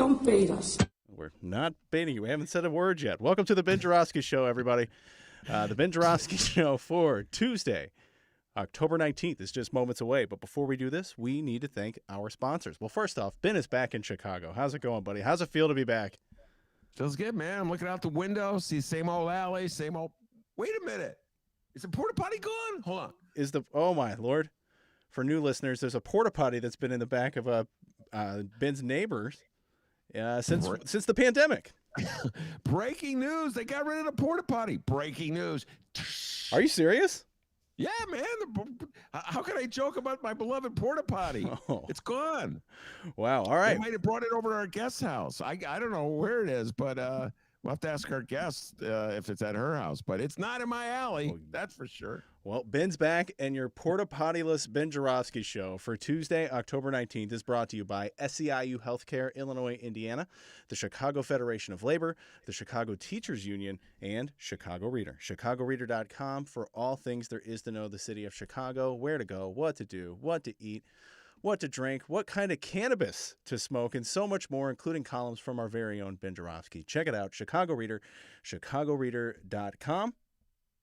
Don't bait us. We're not baiting you. We haven't said a word yet. Welcome to the Ben Joravsky Show, everybody. The Ben Joravsky Show for Tuesday, October 19th is just moments away. But before we do this, we need to thank our sponsors. Well, first off, Ben is back in Chicago. How's it going, buddy? How's it feel to be back? Feels good, man. I'm looking out the window, see same old alley, same old. Wait a minute. Is the porta potty gone? Hold on. Oh my Lord. For new listeners, there's a porta potty that's been in the back of Ben's neighbors since the pandemic. Breaking news. They got rid of the porta potty. Breaking news. Are you serious? Yeah, man. How can I joke about my beloved porta potty? Oh. It's gone. Wow. All right. They might have brought it over to our guest house. I don't know where it is, but we'll have to ask our guest if it's at her house. But it's not in my alley. That's for sure. Well, Ben's back, and your porta pottyless Ben Joravsky Show for Tuesday, October 19th is brought to you by SEIU Healthcare, Illinois, Indiana, the Chicago Federation of Labor, the Chicago Teachers Union, and Chicago Reader. ChicagoReader.com for all things there is to know the city of Chicago, where to go, what to do, what to eat, what to drink, what kind of cannabis to smoke, and so much more, including columns from our very own Ben Joravsky. Check it out, Chicago Reader, ChicagoReader.com.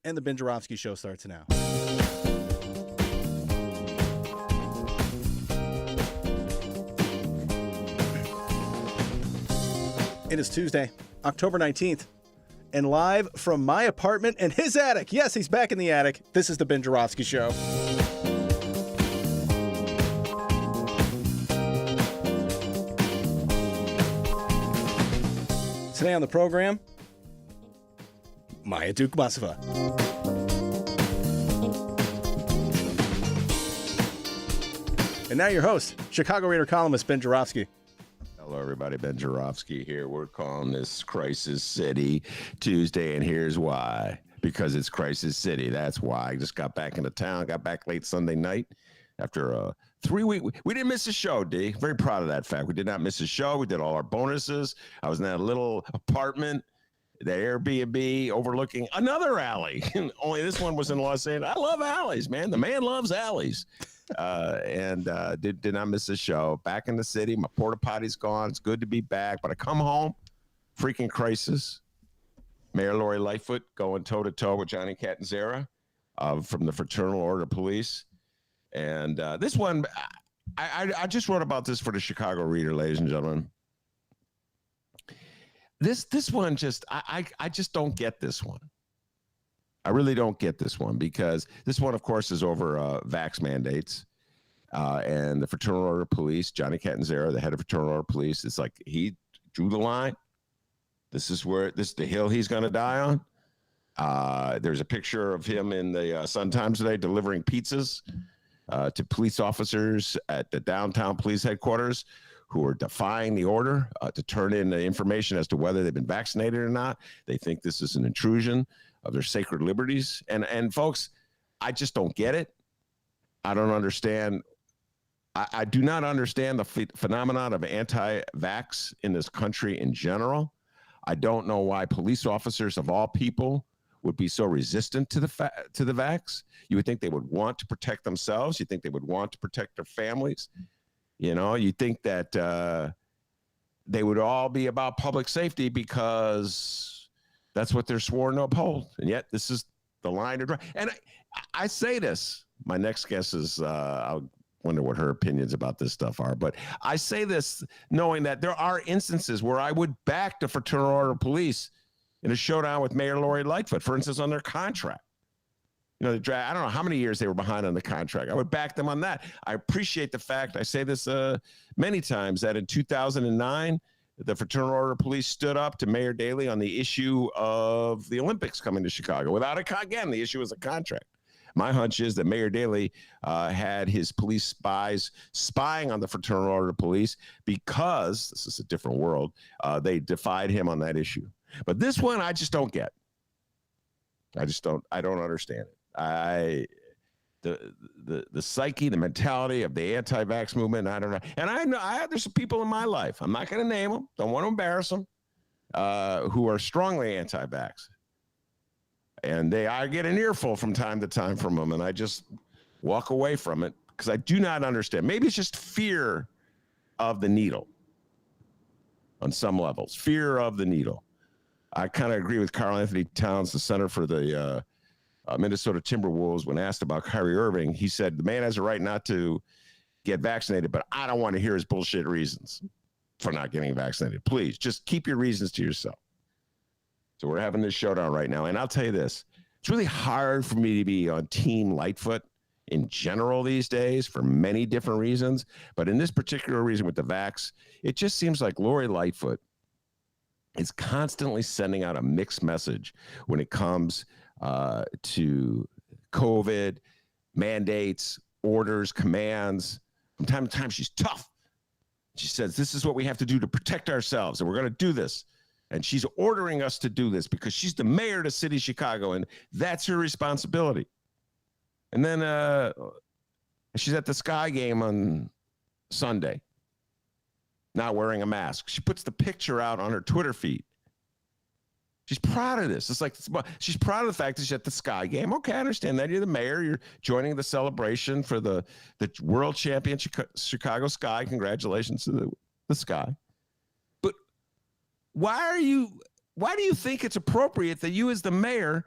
And the Ben Joravsky Show starts now. It is Tuesday, October 19th, and live from my apartment and his attic. Yes, he's back in the attic. This is the Ben Joravsky Show. Today on the program, Maya Dukmasova. And now your host, Chicago Reader columnist Ben Joravsky. Hello, everybody. Ben Joravsky here. We're calling this Crisis City Tuesday, and here's why. Because it's Crisis City. That's why. I just got back into town. Got back late Sunday night after a 3-week. We didn't miss a show, D. Very proud of that fact. We did not miss a show. We did all our bonuses. I was in that little apartment, that Airbnb overlooking another alley. Only this one was in Los Angeles. I love alleys, man. The man loves alleys. And did not miss a show. Back in the city. My porta potty's gone. It's good to be back. But I come home, freaking crisis. Mayor Lori Lightfoot going toe-to-toe with Johnny Catanzara from the Fraternal Order of Police. And this one, I just wrote about this for the Chicago Reader, ladies and gentlemen. This one just, I just don't get this one. I really don't get this one because this one, of course, is over vax mandates and the Fraternal Order of Police, Johnny Catanzara, the head of Fraternal Order of Police. It's like he drew the line. This is the hill he's going to die on. There's a picture of him in the Sun-Times today delivering pizzas to police officers at the downtown police headquarters who are defying the order to turn in the information as to whether they've been vaccinated or not. They think this is an intrusion of their sacred liberties. And folks, I just don't get it. I don't understand. I do not understand the phenomenon of anti-vax in this country in general. I don't know why police officers of all people would be so resistant to the vax. You would think they would want to protect themselves. You think they would want to protect their families. You know, you think that they would all be about public safety because that's what they're sworn to uphold. And yet this is the line to draw. And I say this, my next guest is, I'll wonder what her opinions about this stuff are. But I say this knowing that there are instances where I would back the Fraternal Order of Police in a showdown with Mayor Lori Lightfoot, for instance, on their contract. You know, I don't know how many years they were behind on the contract. I would back them on that. I appreciate the fact, I say this many times, that in 2009, the Fraternal Order of Police stood up to Mayor Daley on the issue of the Olympics coming to Chicago. Again, the issue was a contract. My hunch is that Mayor Daley had his police spies spying on the Fraternal Order of Police because, this is a different world, they defied him on that issue. But this one, I just don't get. I don't understand it. The psyche, the mentality of the anti-vax movement, I don't know. And I know there's some people in my life, I'm not going to name them, don't want to embarrass them, who are strongly anti-vax. And I get an earful from time to time from them, and I just walk away from it because I do not understand. Maybe it's just fear of the needle. on some levels. Fear of the needle. I kind of agree with Karl Anthony Towns, the center for the Minnesota Timberwolves. When asked about Kyrie Irving, he said, the man has a right not to get vaccinated, but I don't want to hear his bullshit reasons for not getting vaccinated. Please, just keep your reasons to yourself. So we're having this showdown right now. And I'll tell you this, it's really hard for me to be on Team Lightfoot in general these days for many different reasons. But in this particular reason with the vax, it just seems like Lori Lightfoot is constantly sending out a mixed message when it comes to COVID, mandates, orders, commands. From time to time, she's tough. She says, this is what we have to do to protect ourselves, and we're going to do this. And she's ordering us to do this because she's the mayor of the city of Chicago, and that's her responsibility. And then she's at the Sky game on Sunday, not wearing a mask. She puts the picture out on her Twitter feed. She's proud of this. It's like, she's proud of the fact that she's at the Sky game. Okay, I understand that. You're the mayor. You're joining the celebration for the world champion Chicago Sky. Congratulations to the Sky. But why do you think it's appropriate that you as the mayor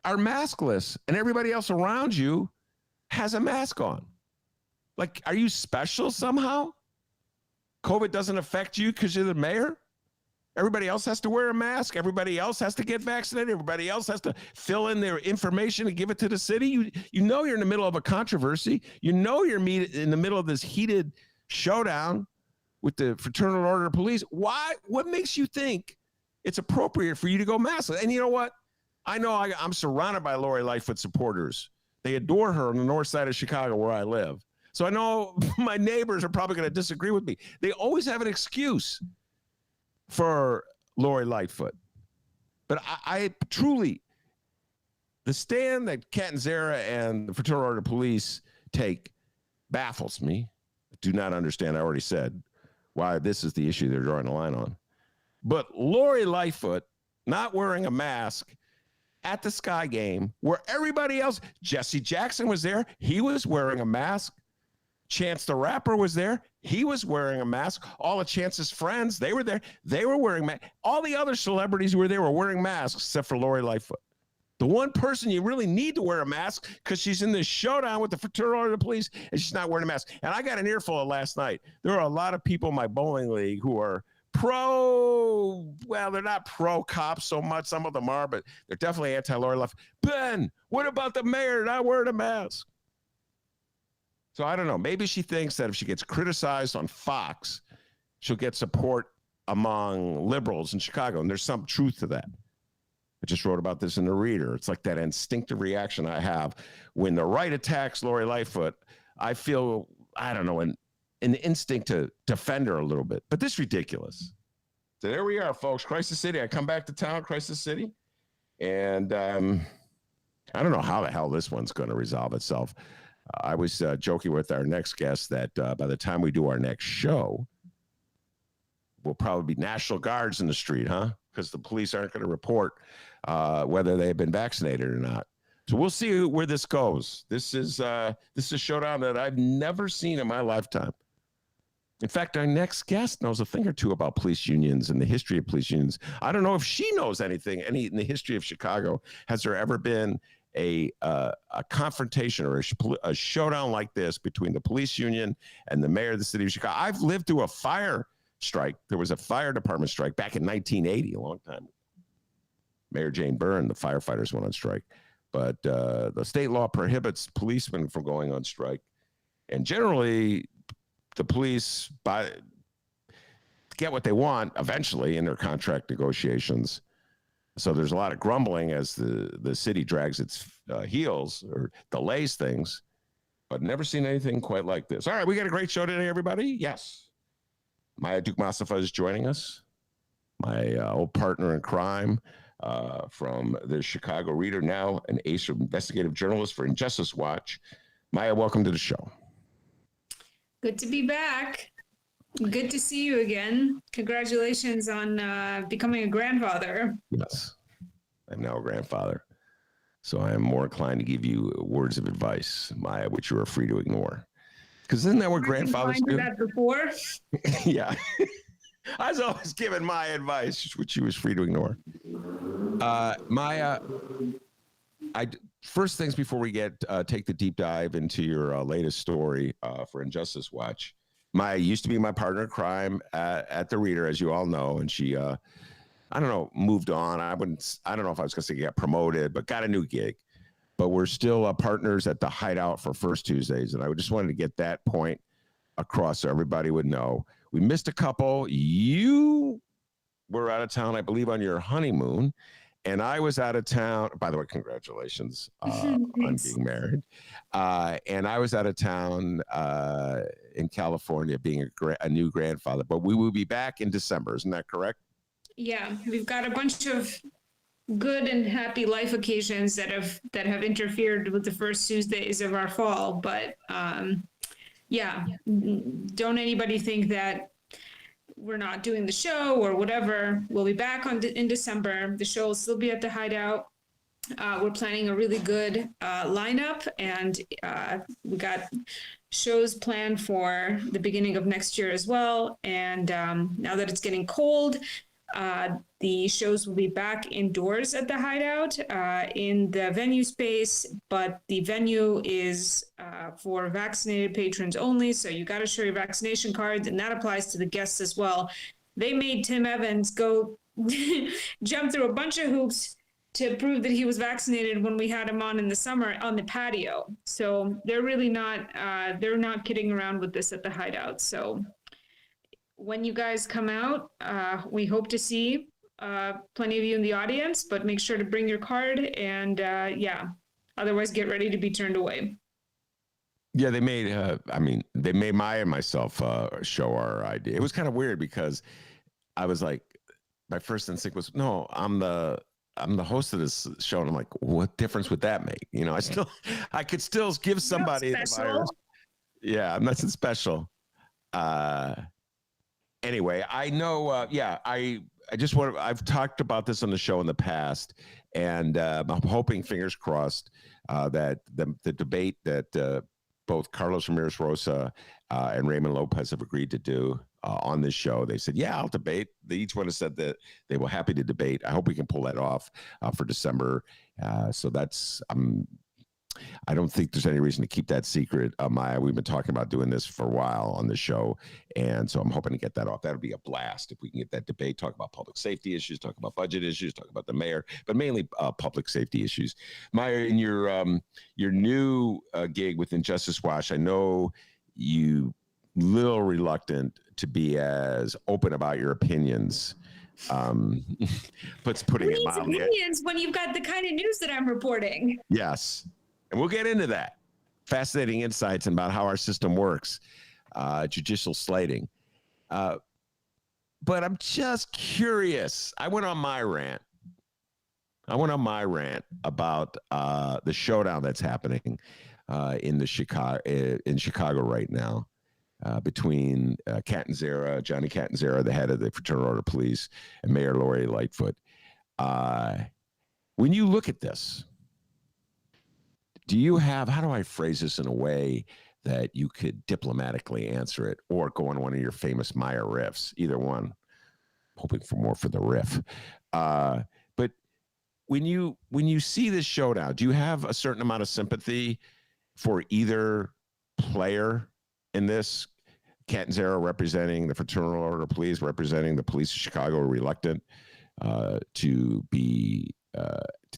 are maskless and everybody else around you has a mask on? Like, are you special somehow? COVID doesn't affect you because you're the mayor? Everybody else has to wear a mask. Everybody else has to get vaccinated. Everybody else has to fill in their information and give it to the city. You know you're in the middle of a controversy. You know you're in the middle of this heated showdown with the Fraternal Order of Police. Why? What makes you think it's appropriate for you to go maskless? And you know what? I know I'm surrounded by Lori Lightfoot supporters. They adore her on the north side of Chicago where I live. So I know my neighbors are probably going to disagree with me. They always have an excuse for Lori Lightfoot. But I truly, the stand that Catanzara and the Fraternal Order of Police take baffles me. I do not understand, I already said, why this is the issue they're drawing the line on. But Lori Lightfoot not wearing a mask at the Sky game where everybody else, Jesse Jackson was there, he was wearing a mask. Chance the Rapper was there. He was wearing a mask. All of Chance's friends, they were there. They were wearing masks. All the other celebrities who were there were wearing masks except for Lori Lightfoot. The one person you really need to wear a mask because she's in this showdown with the Fraternal Order of Police and she's not wearing a mask. And I got an earful of last night. There are a lot of people in my bowling league who are they're not pro cops so much. Some of them are, but they're definitely anti-Lori Lightfoot. Ben, what about the mayor not wearing a mask? So I don't know. Maybe she thinks that if she gets criticized on Fox, she'll get support among liberals in Chicago. And there's some truth to that. I just wrote about this in the Reader. It's like that instinctive reaction I have when the right attacks Lori Lightfoot. I feel, I don't know, an instinct to defend her a little bit. But this is ridiculous. So there we are, folks. Crisis City. I come back to town, Crisis City. And I don't know how the hell this one's going to resolve itself. I was joking with our next guest that by the time we do our next show, we'll probably be National Guards in the street, huh? Because the police aren't going to report whether they've been vaccinated or not. So we'll see where this goes. This is a showdown that I've never seen in my lifetime. In fact, our next guest knows a thing or two about police unions and the history of police unions. I don't know if she knows anything in the history of Chicago. Has there ever been a confrontation or a showdown like this between the police union and the mayor of the city of Chicago? I've lived through a fire strike. There was a fire department strike back in 1980, a long time. Mayor Jane Byrne, the firefighters went on strike. But the state law prohibits policemen from going on strike. And generally, the police get what they want eventually in their contract negotiations. So there's a lot of grumbling as the city drags its heels or delays things, but never seen anything quite like this. All right, we got a great show today, everybody. Yes. Maya Dukmasova is joining us, my old partner in crime from the Chicago Reader, now an ace investigative journalist for Injustice Watch. Maya, welcome to the show. Good to be back. Good to see you again. Congratulations on becoming a grandfather. Yes, I'm now a grandfather. So I am more inclined to give you words of advice, Maya, which you are free to ignore. Because isn't that what grandfathers do? That before? Yeah. I was always giving my advice, which she was free to ignore. First things before we take the deep dive into your latest story for Injustice Watch. Maya used to be my partner in crime at the Reader, as you all know, and she, I don't know, moved on. I don't know if I was going to say get promoted, but got a new gig. But we're still partners at the Hideout for First Tuesdays, and I just wanted to get that point across so everybody would know. We missed a couple. You were out of town, I believe, on your honeymoon. And I was out of town. By the way, congratulations on being married. And I was out of town in California being a new grandfather. But we will be back in December. Isn't that correct? Yeah, we've got a bunch of good and happy life occasions that have interfered with the first Tuesdays of our fall. But yeah, don't anybody think that we're not doing the show or whatever. We'll be back in December. The show will still be at the Hideout. We're planning a really good lineup, and we got shows planned for the beginning of next year as well. And now that it's getting cold, the shows will be back indoors at the Hideout in the venue space, but the venue is for vaccinated patrons only. So you got to show your vaccination cards, and that applies to the guests as well. They made Tim Evans go jump through a bunch of hoops to prove that he was vaccinated when we had him on in the summer on the patio. So they're really they're not kidding around with this at the Hideout. So when you guys come out, we hope to see plenty of you in the audience, but make sure to bring your card, and otherwise get ready to be turned away. Yeah, they made Maya and myself show our ID. It was kind of weird because I was like, my first instinct was, no, I'm the host of this show, and I'm like, what difference would that make? You know, I could still give somebody the virus. Yeah, I'm nothing special. Anyway, I know. I just want to. I've talked about this on the show in the past, and I'm hoping, fingers crossed, that the debate that both Carlos Ramirez Rosa and Raymond Lopez have agreed to do on this show. They said, "Yeah, I'll debate." Each one has said that they were happy to debate. I hope we can pull that off for December. So that's. I don't think there's any reason to keep that secret, Maya. We've been talking about doing this for a while on the show, and so I'm hoping to get that off. That'll be a blast if we can get that debate, talk about public safety issues, talk about budget issues, talk about the mayor, but mainly public safety issues. Maya, in your new gig with Injustice Watch, I know you little reluctant to be as open about your opinions. Putting it mildly. Opinions when you've got the kind of news that I'm reporting. Yes. And we'll get into that. Fascinating insights about how our system works, judicial slating. But I'm just curious. I went on my rant about the showdown that's happening in Chicago right now between Johnny Catanzara, the head of the Fraternal Order of Police, and Mayor Lori Lightfoot. When you look at this, how do I phrase this in a way that you could diplomatically answer it, or go on one of your famous Maya riffs? Either one. Hoping for more for the riff. But when you see this showdown, do you have a certain amount of sympathy for either player in this? Catanzara representing the Fraternal Order of Police, representing the police of Chicago, are reluctant to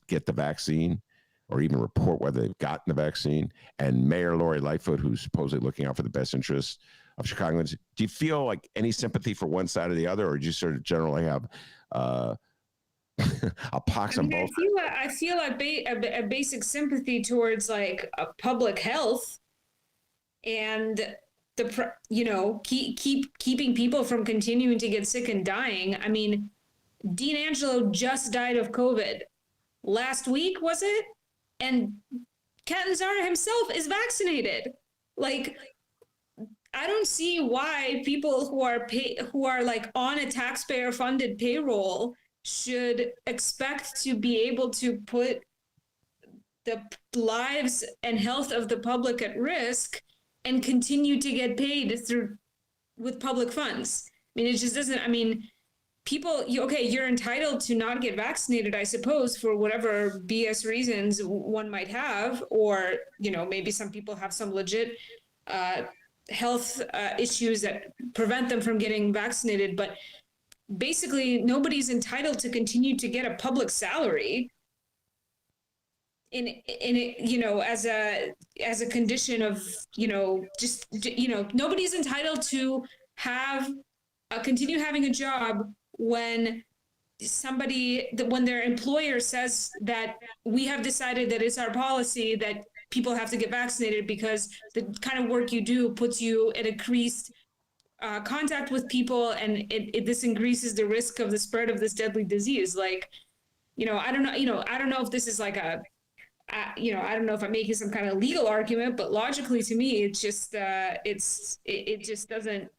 get the vaccine, or even report whether they've gotten the vaccine, and Mayor Lori Lightfoot, who's supposedly looking out for the best interests of Chicagoans. Do you feel like any sympathy for one side or the other, or do you sort of generally have a pox on both? I feel a basic sympathy towards like public health and keeping people from continuing to get sick and dying. I mean, Dean Angelo just died of COVID last week, was it? And Catanzara himself is vaccinated. Like, I don't see why people who are like on a taxpayer-funded payroll should expect to be able to put the lives and health of the public at risk and continue to get paid with public funds. mean, it just doesn't, I mean, people, okay, you're entitled to not get vaccinated, I suppose, for whatever BS reasons one might have, or, maybe some people have some legit health issues that prevent them from getting vaccinated. But basically, nobody's entitled to continue to get a public salary in it, as a condition of, nobody's entitled to continue having a job when when their employer says that we have decided that it's our policy that people have to get vaccinated because the kind of work you do puts you at increased contact with people, and this increases the risk of the spread of this deadly disease. Like, I don't know, I don't know if this is like I don't know if I'm making some kind of legal argument, but logically to me, it's just it just doesn't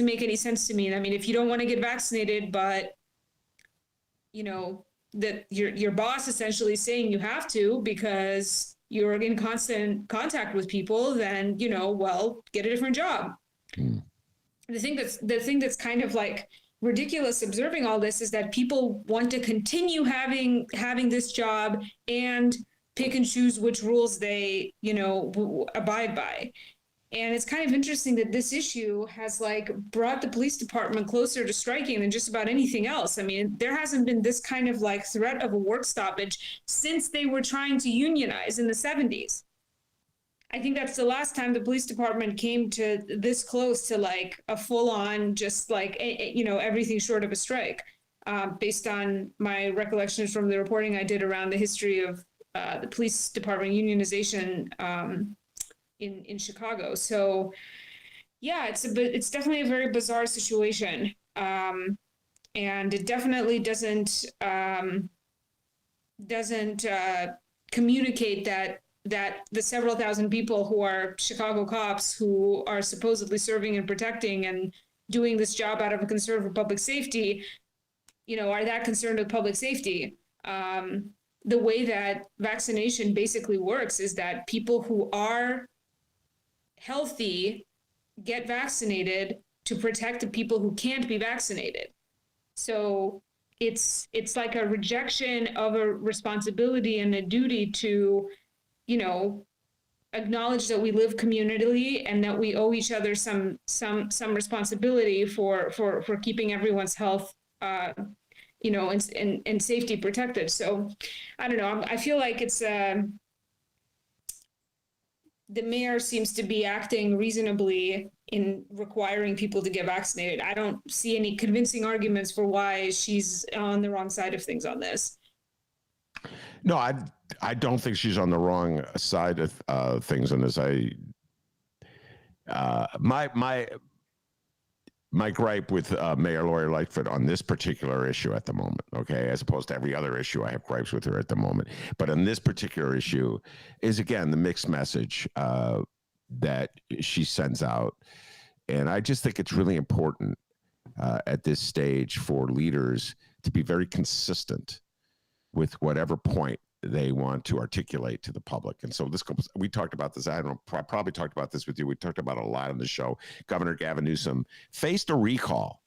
make any sense to me. And I mean, if you don't want to get vaccinated, but that your boss essentially saying you have to because you're in constant contact with people, then well, get a different job. The thing that's kind of like ridiculous observing all this is that people want to continue having this job and pick and choose which rules they abide by. And it's kind of interesting that this issue has brought the police department closer to striking than just about anything else. I mean, there hasn't been this kind of threat of a work stoppage since they were trying to unionize in the 70s. I think that's the last time the police department came to this close to a full on, just everything short of a strike, based on my recollections from the reporting I did around the history of the police department unionization in Chicago. So yeah, it's definitely a very bizarre situation. And it definitely doesn't communicate that the several thousand people who are Chicago cops who are supposedly serving and protecting and doing this job out of a concern for public safety, are that concerned with public safety. The way that vaccination basically works is that people who are healthy get vaccinated to protect the people who can't be vaccinated. So it's like a rejection of a responsibility and a duty to, acknowledge that we live communally and that we owe each other some responsibility for keeping everyone's health, and safety protected. So I don't know. I feel like it's the mayor seems to be acting reasonably in requiring people to get vaccinated. I don't see any convincing arguments for why she's on the wrong side of things on this. No, I don't think she's on the wrong side of things on this. My gripe with Mayor Lori Lightfoot on this particular issue at the moment, okay, as opposed to every other issue I have gripes with her at the moment, but on this particular issue is, again, the mixed message that she sends out. And I just think it's really important at this stage for leaders to be very consistent with whatever point they want to articulate to the public. And so we talked about this. I don't know, I probably talked about this with you. We talked about it a lot on the show. Governor Gavin Newsom faced a recall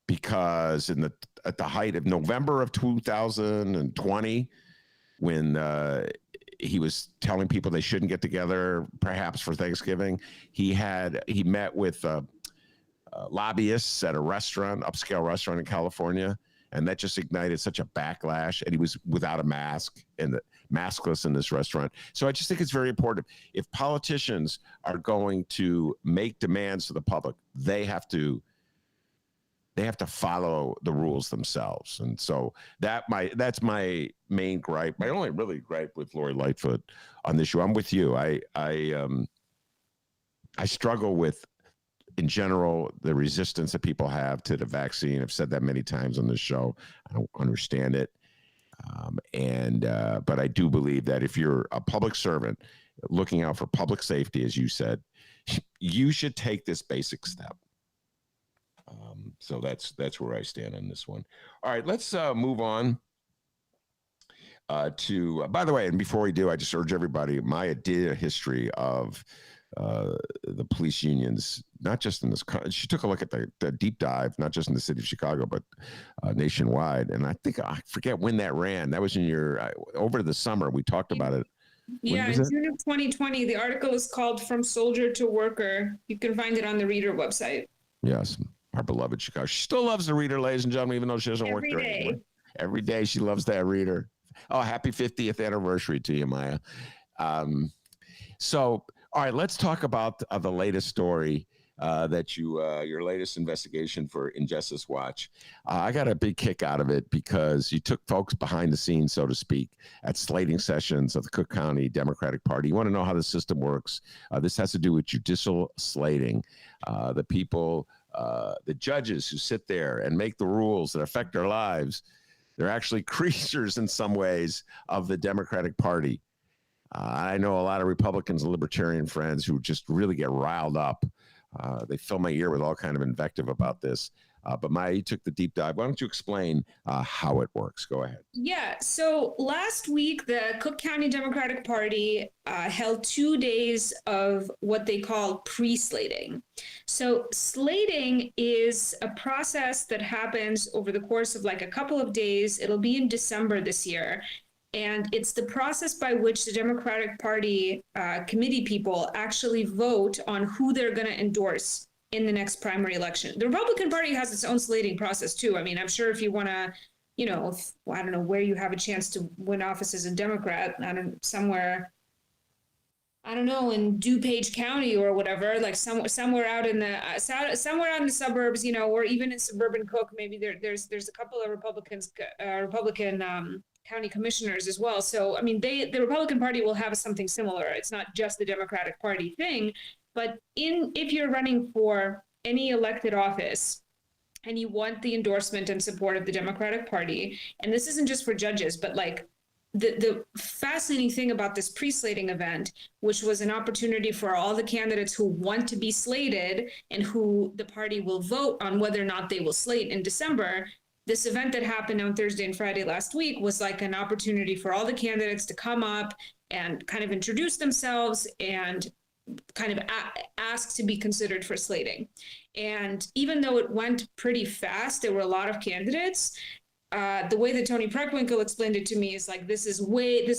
because at the height of November of 2020, when he was telling people they shouldn't get together, perhaps for Thanksgiving, he met with lobbyists at a upscale restaurant in California. And that just ignited such a backlash. And he was without a mask and maskless in this restaurant. So I just think it's very important. If politicians are going to make demands to the public, they have to follow the rules themselves. And so that's my main gripe. My only really gripe with Lori Lightfoot on this issue. I'm with you. I struggle with, in general, the resistance that people have to the vaccine. I've said that many times on this show. I don't understand it. But I do believe that if you're a public servant looking out for public safety, as you said, you should take this basic step. So that's where I stand on this one. All right, let's move on to, by the way, and before we do, I just urge everybody, my idea history of the police unions, not just in this country. She took a look at the deep dive, not just in the city of Chicago, but nationwide. And I think, I forget when that ran. That was in your, over the summer, we talked about it. Yeah, in June of 2020, the article is called From Soldier to Worker. You can find it on the Reader website. Yes, our beloved Chicago. She still loves the Reader, ladies and gentlemen, even though she doesn't work there anymore. Every day she loves that Reader. Oh, happy 50th anniversary to you, Maya. So, all right, let's talk about the latest story that your latest investigation for Injustice Watch. I got a big kick out of it because you took folks behind the scenes, so to speak, at slating sessions of the Cook County Democratic Party. You want to know how the system works? This has to do with judicial slating. The people, the judges who sit there and make the rules that affect our lives, they're actually creatures in some ways of the Democratic Party. I know a lot of Republicans and libertarian friends who just really get riled up. They fill my ear with all kind of invective about this. But Maya, you took the deep dive. Why don't you explain how it works? Go ahead. Yeah. So last week, the Cook County Democratic Party held 2 days of what they call pre-slating. So slating is a process that happens over the course of like a couple of days. It'll be in December this year. And it's the process by which the Democratic Party committee people actually vote on who they're going to endorse in the next primary election. The Republican Party has its own slating process, too. I mean, I'm sure if you want to, you know, I don't know where you have a chance to win office as a Democrat, somewhere, I don't know, in DuPage County or whatever, like somewhere out in the somewhere out in the suburbs, you know, or even in suburban Cook, maybe there's a couple of Republican county commissioners as well. So, I mean, the Republican Party will have something similar. It's not just the Democratic Party thing, but if you're running for any elected office and you want the endorsement and support of the Democratic Party, and this isn't just for judges, but like the fascinating thing about this pre-slating event, which was an opportunity for all the candidates who want to be slated and who the party will vote on whether or not they will slate in December. This event that happened on Thursday and Friday last week was like an opportunity for all the candidates to come up and kind of introduce themselves and kind of ask to be considered for slating. And even though it went pretty fast, there were a lot of candidates. The way that Tony Preckwinkle explained it to me is like, this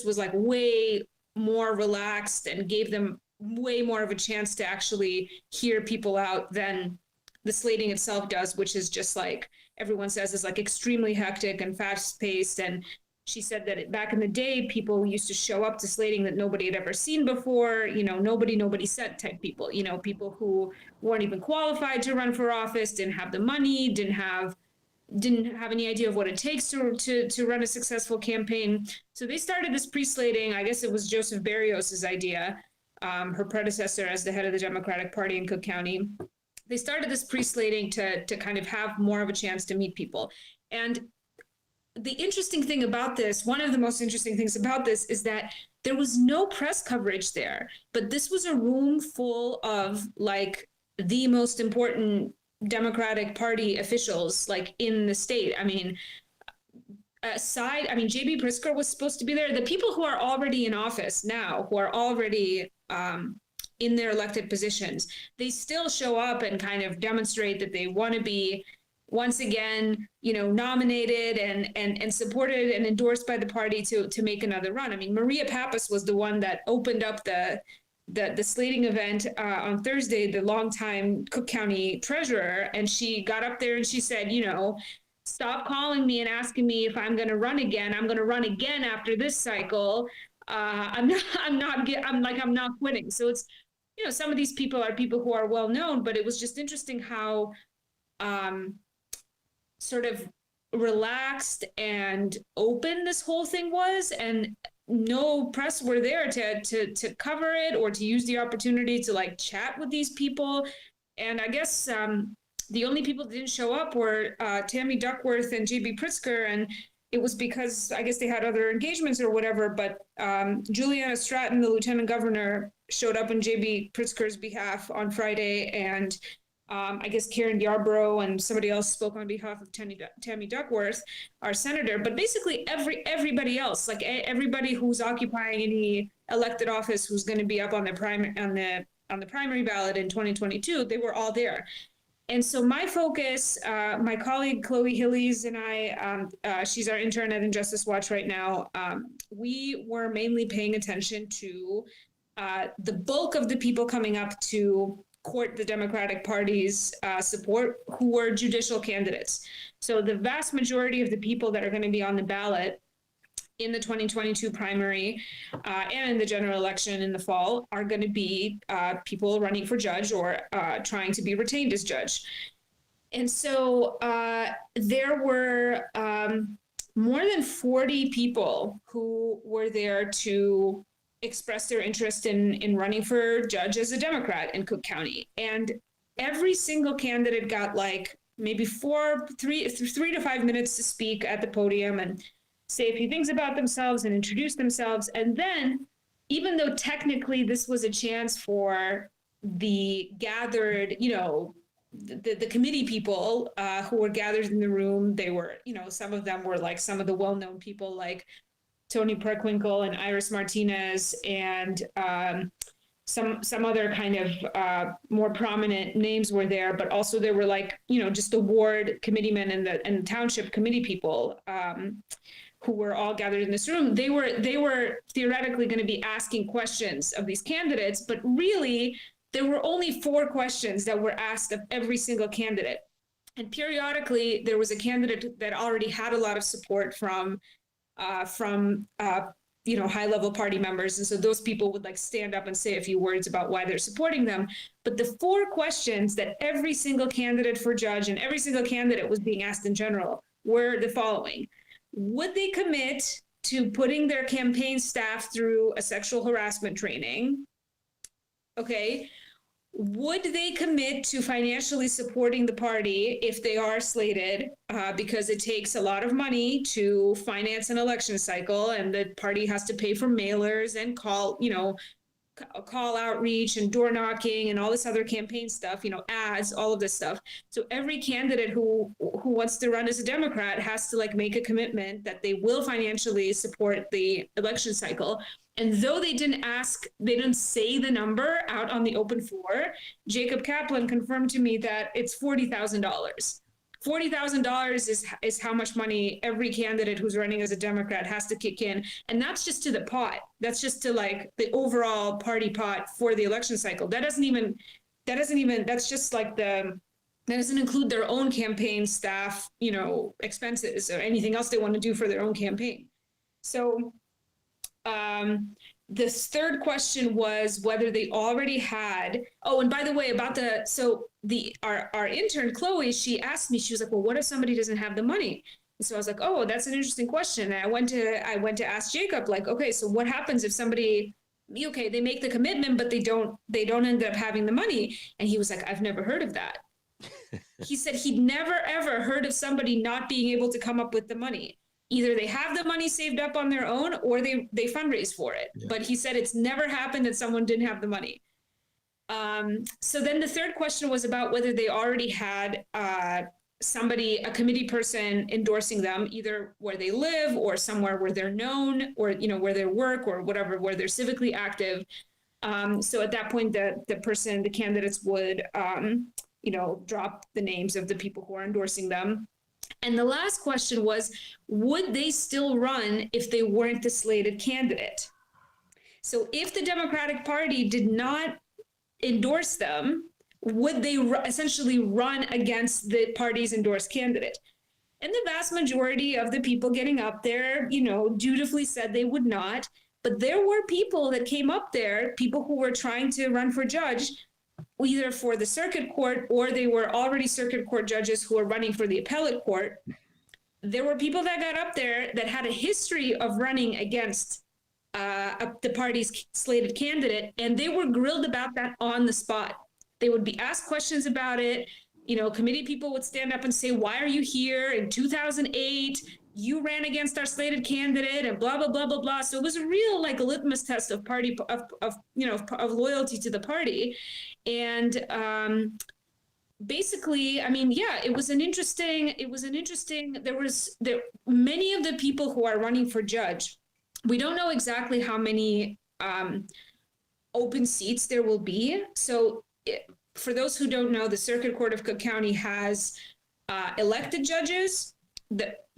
was like way more relaxed and gave them way more of a chance to actually hear people out than the slating itself does, which is just like, everyone says is like extremely hectic and fast paced. And she said that back in the day, people used to show up to slating that nobody had ever seen before, you know, nobody said type people, you know, people who weren't even qualified to run for office, didn't have the money, didn't have any idea of what it takes to run a successful campaign. So they started this pre-slating. I guess it was Joseph Berrios's idea, her predecessor as the head of the Democratic Party in Cook County. They started this pre-slating to kind of have more of a chance to meet people. And the interesting thing about this, one of the most interesting things about this is that there was no press coverage there, but this was a room full of like the most important Democratic Party officials like in the state. I mean, J.B. Pritzker was supposed to be there. The people who are already in office now, who are already in their elected positions, they still show up and kind of demonstrate that they want to be once again, you know, nominated and supported and endorsed by the party to make another run. I mean, Maria Pappas was the one that opened up the slating event on Thursday, the longtime Cook County treasurer, and she got up there and she said, you know, stop calling me and asking me if I'm going to run again. I'm going to run again after this cycle. I'm not quitting. So it's, you know, some of these people are people who are well known, but it was just interesting how sort of relaxed and open this whole thing was, and no press were there to cover it or to use the opportunity to like chat with these people. And I guess the only people that didn't show up were Tammy Duckworth and J.B. Pritzker, and it was because I guess they had other engagements or whatever. But Juliana Stratton, the lieutenant governor, showed up on J.B. Pritzker's behalf on Friday, and I guess Karen Yarborough and somebody else spoke on behalf of Tammy Duckworth, our senator. But basically everybody else, like everybody who's occupying any elected office who's going to be up on the on the primary ballot in 2022, they were all there. And so my focus, my colleague Chloe Hillies and I, she's our intern at Injustice Watch right now, we were mainly paying attention to the bulk of the people coming up to court the Democratic Party's support who were judicial candidates. So the vast majority of the people that are going to be on the ballot in the 2022 primary and in the general election in the fall are going to be people running for judge or trying to be retained as judge. And so there were more than 40 people who were there to express their interest in running for judge as a Democrat in Cook County. And every single candidate got like maybe 3 to 5 minutes to speak at the podium and say a few things about themselves and introduce themselves. And then, even though technically this was a chance for the gathered, the committee people who were gathered in the room, they were, some of them were like some of the well-known people like Tony Perkwinkle and Iris Martinez and some other kind of more prominent names were there, but also there were like, just the ward committeemen and township committee people who were all gathered in this room. They were theoretically going to be asking questions of these candidates, but really there were only 4 questions that were asked of every single candidate. And periodically there was a candidate that already had a lot of support from high-level party members. And so those people would like stand up and say a few words about why they're supporting them. But the 4 questions that every single candidate for judge and every single candidate was being asked in general were the following. Would they commit to putting their campaign staff through a sexual harassment training? Okay. Would they commit to financially supporting the party if they are slated? Because it takes a lot of money to finance an election cycle, and the party has to pay for mailers and call outreach and door knocking and all this other campaign stuff, ads, all of this stuff. So every candidate who wants to run as a Democrat has to like make a commitment that they will financially support the election cycle. And though they didn't say the number out on the open floor, Jacob Kaplan confirmed to me that it's $40,000. $40,000 is how much money every candidate who's running as a Democrat has to kick in. And that's just to the pot. That's just to like the overall party pot for the election cycle. That doesn't include their own campaign staff, expenses or anything else they want to do for their own campaign. So this third question was whether they already had, and by the way, our intern, Chloe, she asked me, she was like, well, what if somebody doesn't have the money? And so I was like, oh, that's an interesting question. And I went to ask Jacob, like, okay, so what happens if somebody, they make the commitment, but they don't end up having the money? And he was like, I've never heard of that. He said he'd never, ever heard of somebody not being able to come up with the money. Either they have the money saved up on their own or they fundraise for it. Yeah. But he said it's never happened that someone didn't have the money. So then the third question was about whether they already had a committee person endorsing them, either where they live or somewhere where they're known or, where they work or whatever, where they're civically active. So at that point, the candidates would, drop the names of the people who are endorsing them. And the last question was, would they still run if they weren't the slated candidate? So if the Democratic Party did not endorse them, would they essentially run against the party's endorsed candidate? And the vast majority of the people getting up there, dutifully said they would not. But there were people that came up there, people who were trying to run for judge, either for the circuit court or they were already circuit court judges who were running for the appellate court. There were people that got up there that had a history of running against the party's slated candidate, and they were grilled about that on the spot. They would be asked questions about it. Committee people would stand up and say, why are you here? In 2008, you ran against our slated candidate and blah, blah, blah, blah, blah. So it was a real like a litmus test of party of loyalty to the party. And basically, it was an interesting, many of the people who are running for judge, we don't know exactly how many open seats there will be. So for those who don't know, the Circuit Court of Cook County has elected judges,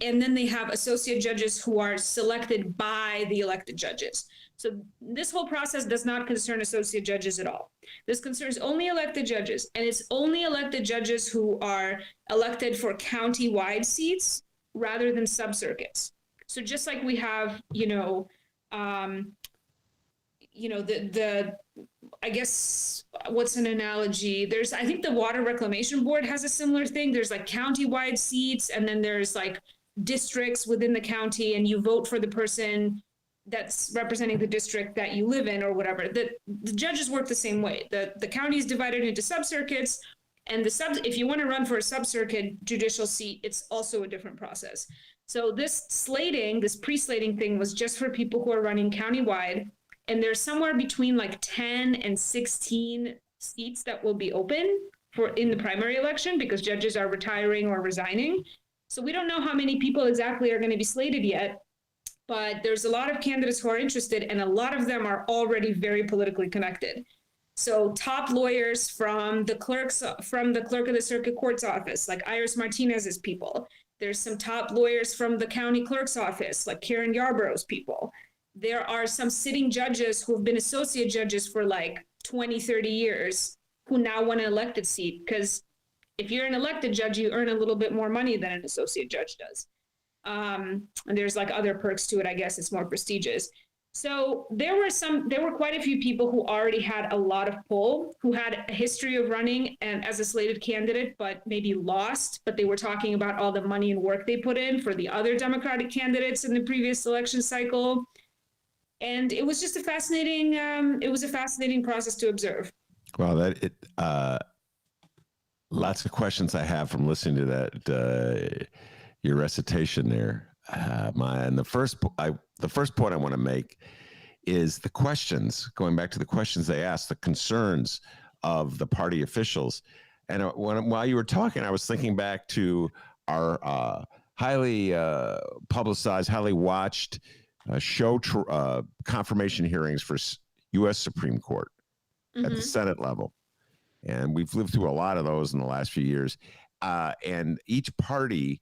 and then they have associate judges who are selected by the elected judges. So this whole process does not concern associate judges at all. This concerns only elected judges, and it's only elected judges who are elected for county-wide seats rather than sub-circuits. So just like we have, I guess, what's an analogy? I think the Water Reclamation Board has a similar thing. There's like county-wide seats, and then there's like districts within the county, and you vote for the person that's representing the district that you live in or whatever. The judges work the same way. The county is divided into sub-circuits, and if you want to run for a sub-circuit judicial seat, it's also a different process. So this pre-slating thing was just for people who are running county-wide, and there's somewhere between like 10 and 16 seats that will be open in the primary election because judges are retiring or resigning. So we don't know how many people exactly are going to be slated yet, but there's a lot of candidates who are interested, and a lot of them are already very politically connected. So top lawyers from the clerk of the circuit court's office, like Iris Martinez's people. There's some top lawyers from the county clerk's office, like Karen Yarborough's people. There are some sitting judges who have been associate judges for like 20, 30 years who now want an elected seat, because if you're an elected judge, you earn a little bit more money than an associate judge does. And there's like other perks to it. I guess it's more prestigious. So there were quite a few people who already had a lot of pull, who had a history of running and as a slated candidate, but maybe lost. But they were talking about all the money and work they put in for the other Democratic candidates in the previous election cycle. And it was just a fascinating process to observe. Well, lots of questions I have from listening to that, your recitation there. The first point I want to make is the questions, going back to the questions they asked, the concerns of the party officials. And while you were talking, I was thinking back to our highly publicized, highly watched show confirmation hearings for U.S. Supreme Court at the Senate level. And we've lived through a lot of those in the last few years. And each party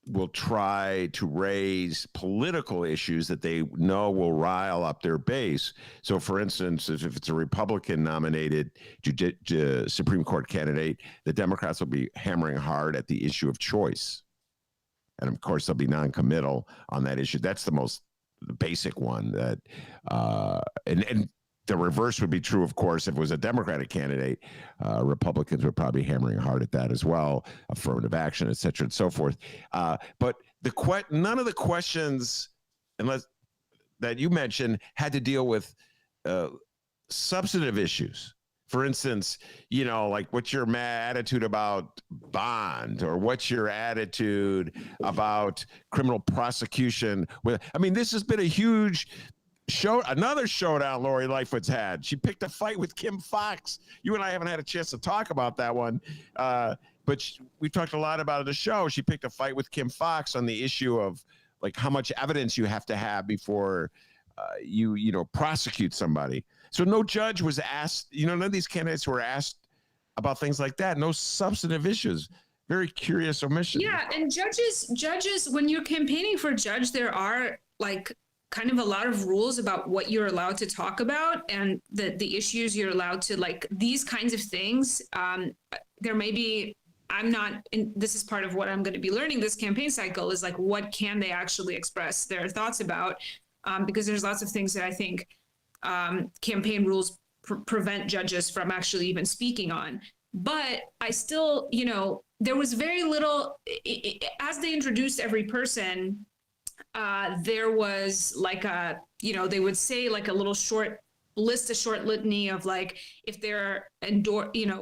will try to raise political issues that they know will rile up their base. So, for instance, if it's a Republican-nominated Supreme Court candidate, the Democrats will be hammering hard at the issue of choice. And, of course, they'll be non-committal on that issue. That's the most basic one. That and the reverse would be true, of course, if it was a Democratic candidate. Republicans would probably be hammering hard at that as well, affirmative action, et cetera, and so forth. But none of the questions, unless that you mentioned, had to deal with substantive issues. For instance, like what's your attitude about bond, or what's your attitude about criminal prosecution? This has been a huge another showdown Lori Lightfoot's had. She picked a fight with Kim Foxx. You and I haven't had a chance to talk about that one, but we talked a lot about it in the show. She picked a fight with Kim Foxx on the issue of like how much evidence you have to have before you prosecute somebody. So no judge was asked, none of these candidates were asked about things like that. No substantive issues. Very curious omission. Yeah, and judges, when you're campaigning for judge, there are like kind of a lot of rules about what you're allowed to talk about and the issues you're allowed to, like these kinds of things. There may be, this is part of what I'm going to be learning this campaign cycle, is like, what can they actually express their thoughts about? Because there's lots of things that I think campaign rules prevent judges from actually even speaking on. But I still, there was very little, as they introduced every person, there was like they would say like a little short litany of like, if they're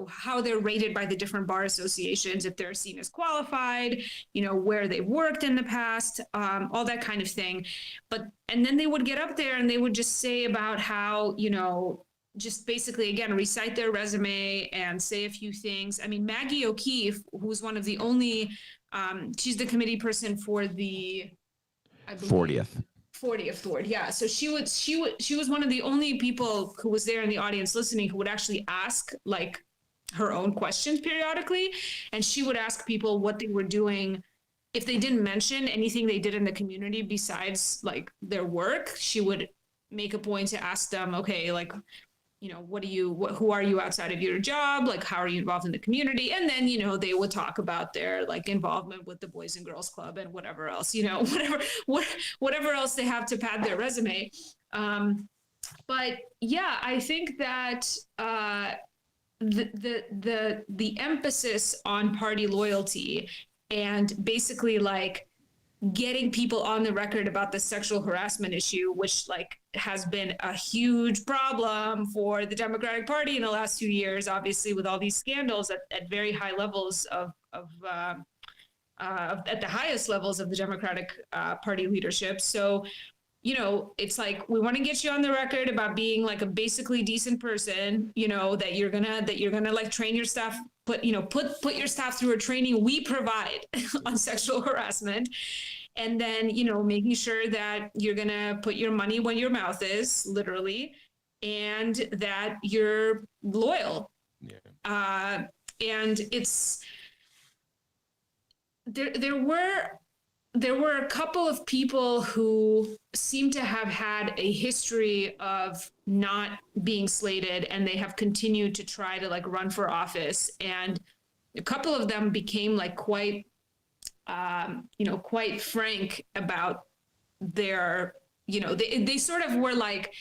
how they're rated by the different bar associations, if they're seen as qualified, where they've worked in the past, all that kind of thing. And then they would get up there and they would just say about how, just basically, again, recite their resume and say a few things. I mean, Maggie O'Keefe, who's one of the only, she's the committee person for the 40th 40th ward. Yeah. So she was one of the only people who was there in the audience listening who would actually ask like her own questions periodically. And she would ask people what they were doing. If they didn't mention anything they did in the community besides like their work, she would make a point to ask them, okay, like, you know, who are you outside of your job? Like, how are you involved in the community? And then, you know, they would talk about their like involvement with the Boys and Girls Club and whatever else, you know, whatever else they have to pad their resume. But yeah, I think that the emphasis on party loyalty and basically like getting people on the record about the sexual harassment issue, which like has been a huge problem for the Democratic Party in the last few years, obviously with all these scandals at very high levels at the highest levels of the Democratic Party leadership. So, you know, it's like, we want to get you on the record about being like a basically decent person, you know, that you're gonna like train your staff, put your staff through a training we provide on sexual harassment. And then, you know, making sure that you're going to put your money where your mouth is, literally, and that you're loyal. Yeah. And it's, there were a couple of people who seem to have had a history of not being slated, and they have continued to try to like run for office. And a couple of them became like quite frank about their, you know, they sort of were like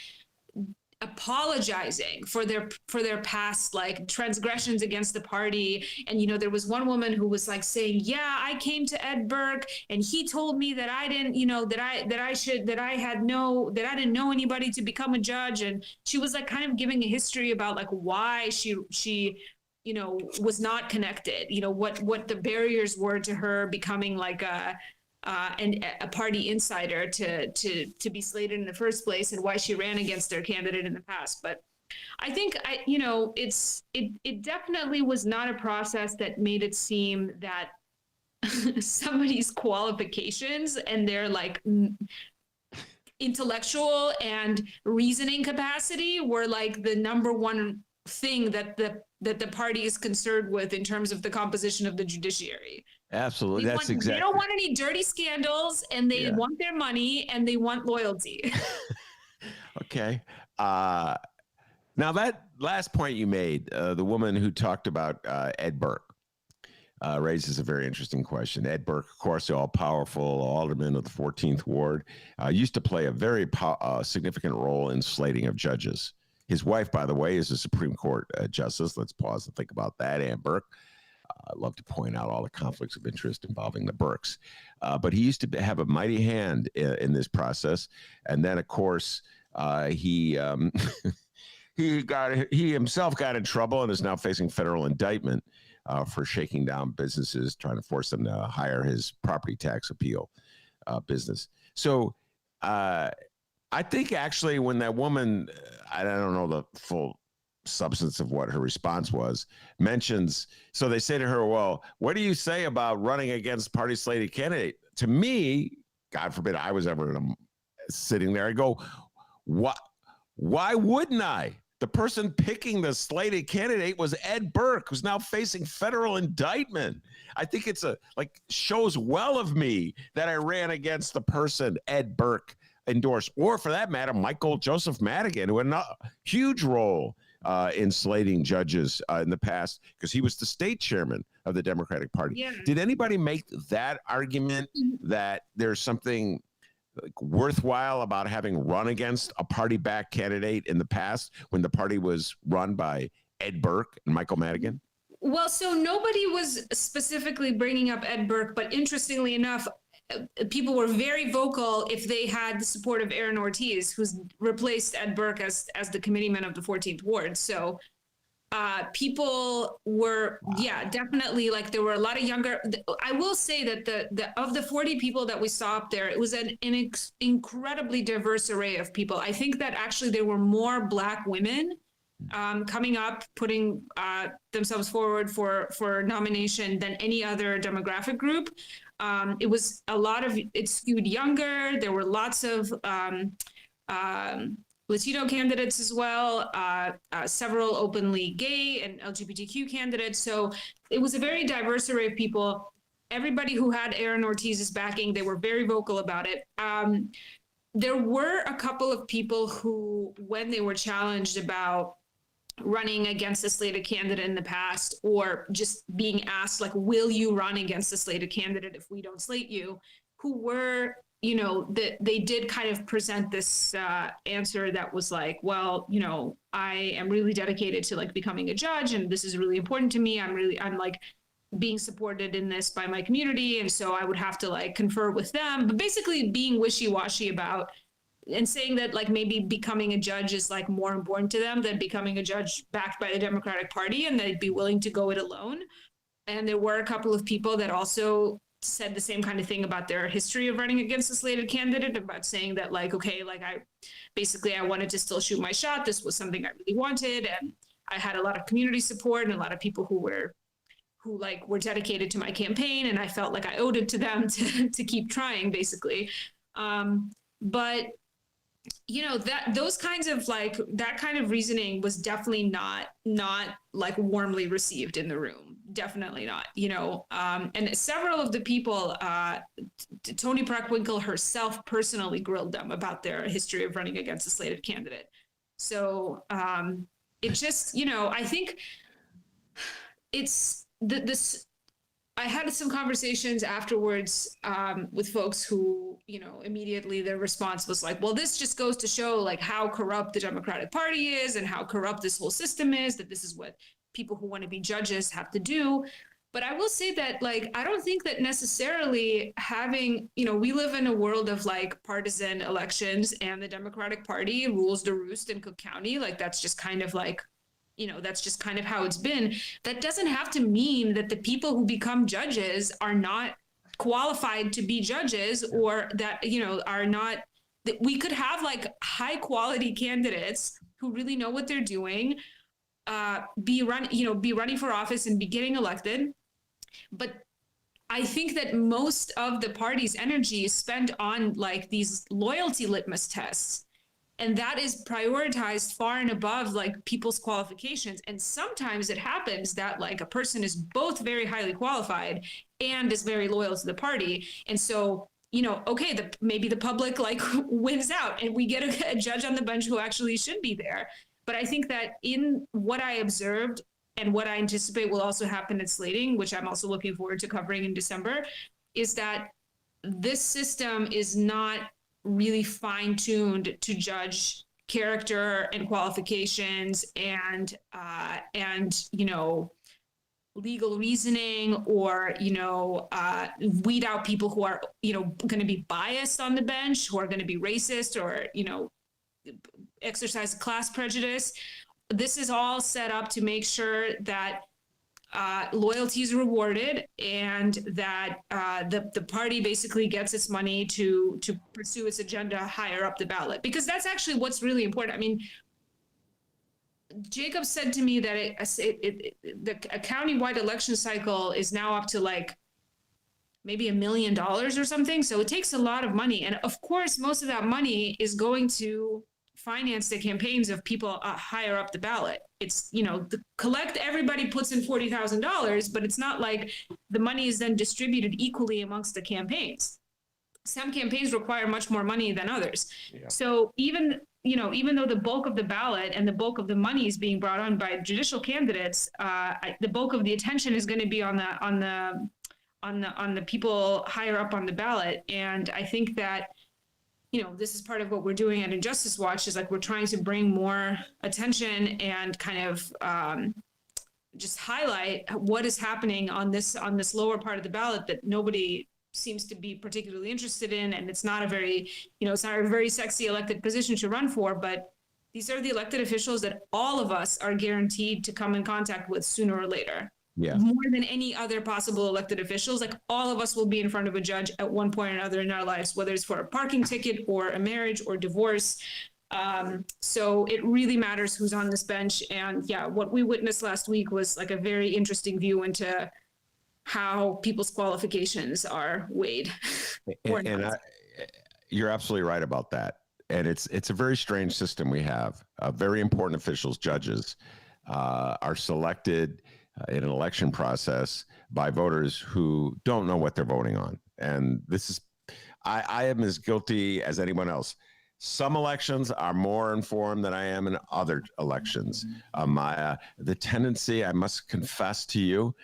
apologizing for their past like transgressions against the party. And, you know, there was one woman who was like saying, yeah, I came to Ed Burke and he told me that I didn't, you know, that I didn't know anybody to become a judge. And she was like kind of giving a history about like why she you know, was not connected, you know, what the barriers were to her becoming like a party insider to be slated in the first place, and why she ran against their candidate in the past. But I think it definitely was not a process that made it seem that somebody's qualifications and their like intellectual and reasoning capacity were like the number one thing that the party is concerned with in terms of the composition of the judiciary. Absolutely. They don't want any dirty scandals, and they want their money, and they want loyalty. Okay. Now that last point you made, the woman who talked about Ed Burke raises a very interesting question. Ed Burke, of course, the all-powerful alderman of the 14th Ward, used to play a very significant role in slating of judges. His wife, by the way, is a Supreme Court justice. Let's pause and think about that, Ann Burke. I love to point out all the conflicts of interest involving the Burkes. But he used to have a mighty hand in this process. And then, of course, he himself got in trouble and is now facing federal indictment for shaking down businesses, trying to force them to hire his property tax appeal business. So I think actually when that woman, I don't know the full substance of what her response was, mentions, so they say to her, well, what do you say about running against party slated candidate? To me, God forbid I was ever sitting there, I go, what? Why wouldn't I? The person picking the slated candidate was Ed Burke, who's now facing federal indictment. I think it's shows well of me that I ran against the person Ed Burke endorsed, or for that matter, Michael Joseph Madigan, who had a huge role in slating judges in the past, because he was the state chairman of the Democratic Party. Yeah. Did anybody make that argument that there's something like worthwhile about having run against a party-backed candidate in the past when the party was run by Ed Burke and Michael Madigan? Well, so nobody was specifically bringing up Ed Burke, but interestingly enough, people were very vocal if they had the support of Aaron Ortiz, who's replaced Ed Burke as the committeeman of the 14th Ward. So people were, definitely, like, there were a lot of younger. I will say that of the 40 people that we saw up there, it was an incredibly diverse array of people. I think that actually there were more Black women coming up, putting themselves forward for nomination than any other demographic group. It was a lot of, it skewed younger. There were lots of Latino candidates as well, several openly gay and LGBTQ candidates. So it was a very diverse array of people. Everybody who had Aaron Ortiz's backing, they were very vocal about it. There were a couple of people who, when they were challenged about running against a slated candidate in the past, or just being asked, like, will you run against a slated candidate if we don't slate you, who were, you know, that they did kind of present this answer that was like, well, you know, I am really dedicated to like becoming a judge, and this is really important to me. I'm like being supported in this by my community, and so I would have to like confer with them, but basically being wishy-washy about and saying that like maybe becoming a judge is like more important to them than becoming a judge backed by the Democratic Party, and they'd be willing to go it alone. And there were a couple of people that also said the same kind of thing about their history of running against a slated candidate, about saying that like, okay, like I wanted to still shoot my shot. This was something I really wanted. And I had a lot of community support and a lot of people who were dedicated to my campaign. And I felt like I owed it to them to keep trying, basically. But you know, that kind of reasoning was definitely not like warmly received in the room. Definitely not, you know. And several of the people, Toni Preckwinkle herself personally grilled them about their history of running against a slated candidate. So it just, you know, I think it's this. I had some conversations afterwards with folks who, you know, immediately their response was like, well, this just goes to show like how corrupt the Democratic Party is and how corrupt this whole system is, that this is what people who want to be judges have to do. But I will say that, like, I don't think that necessarily having, you know, we live in a world of like partisan elections, and the Democratic Party rules the roost in Cook County. Like, that's just kind of like, you know, that's just kind of how it's been. That doesn't have to mean that the people who become judges are not qualified to be judges, or that, you know, are not, that we could have like high quality candidates who really know what they're doing, be running for office and be getting elected. But I think that most of the party's energy is spent on like these loyalty litmus tests. And that is prioritized far and above like people's qualifications. And sometimes it happens that like a person is both very highly qualified and is very loyal to the party. And so, you know, okay, maybe the public like wins out and we get a judge on the bench who actually should be there. But I think that in what I observed and what I anticipate will also happen at slating, which I'm also looking forward to covering in December, is that this system is not really fine-tuned to judge character and qualifications and you know, legal reasoning, or, you know, weed out people who are, you know, going to be biased on the bench, who are going to be racist, or, you know, exercise class prejudice. This is all set up to make sure that loyalty is rewarded, and that the party basically gets its money to pursue its agenda higher up the ballot, because that's actually what's really important. I mean, Jacob said to me that a county-wide election cycle is now up to like maybe $1 million or something. So it takes a lot of money, and of course, most of that money is going to finance the campaigns of people higher up the ballot. It's, you know, everybody puts in $40,000, but it's not like the money is then distributed equally amongst the campaigns. Some campaigns require much more money than others. Yeah. So even though the bulk of the ballot and the bulk of the money is being brought on by judicial candidates, the bulk of the attention is going to be on the people higher up on the ballot. And I think that, you know, this is part of what we're doing at Injustice Watch, is like we're trying to bring more attention and kind of just highlight what is happening on this lower part of the ballot that nobody seems to be particularly interested in. And it's not a very sexy elected position to run for, but these are the elected officials that all of us are guaranteed to come in contact with sooner or later. Yeah. More than any other possible elected officials, like all of us will be in front of a judge at one point or another in our lives, whether it's for a parking ticket or a marriage or divorce. So it really matters who's on this bench. And yeah, what we witnessed last week was like a very interesting view into how people's qualifications are weighed. And you're absolutely right about that. And it's a very strange system we have. Very important officials, judges, are selected in an election process by voters who don't know what they're voting on. And this is, I am as guilty as anyone else. Some elections are more informed than I am in other elections. The tendency, I must confess to you,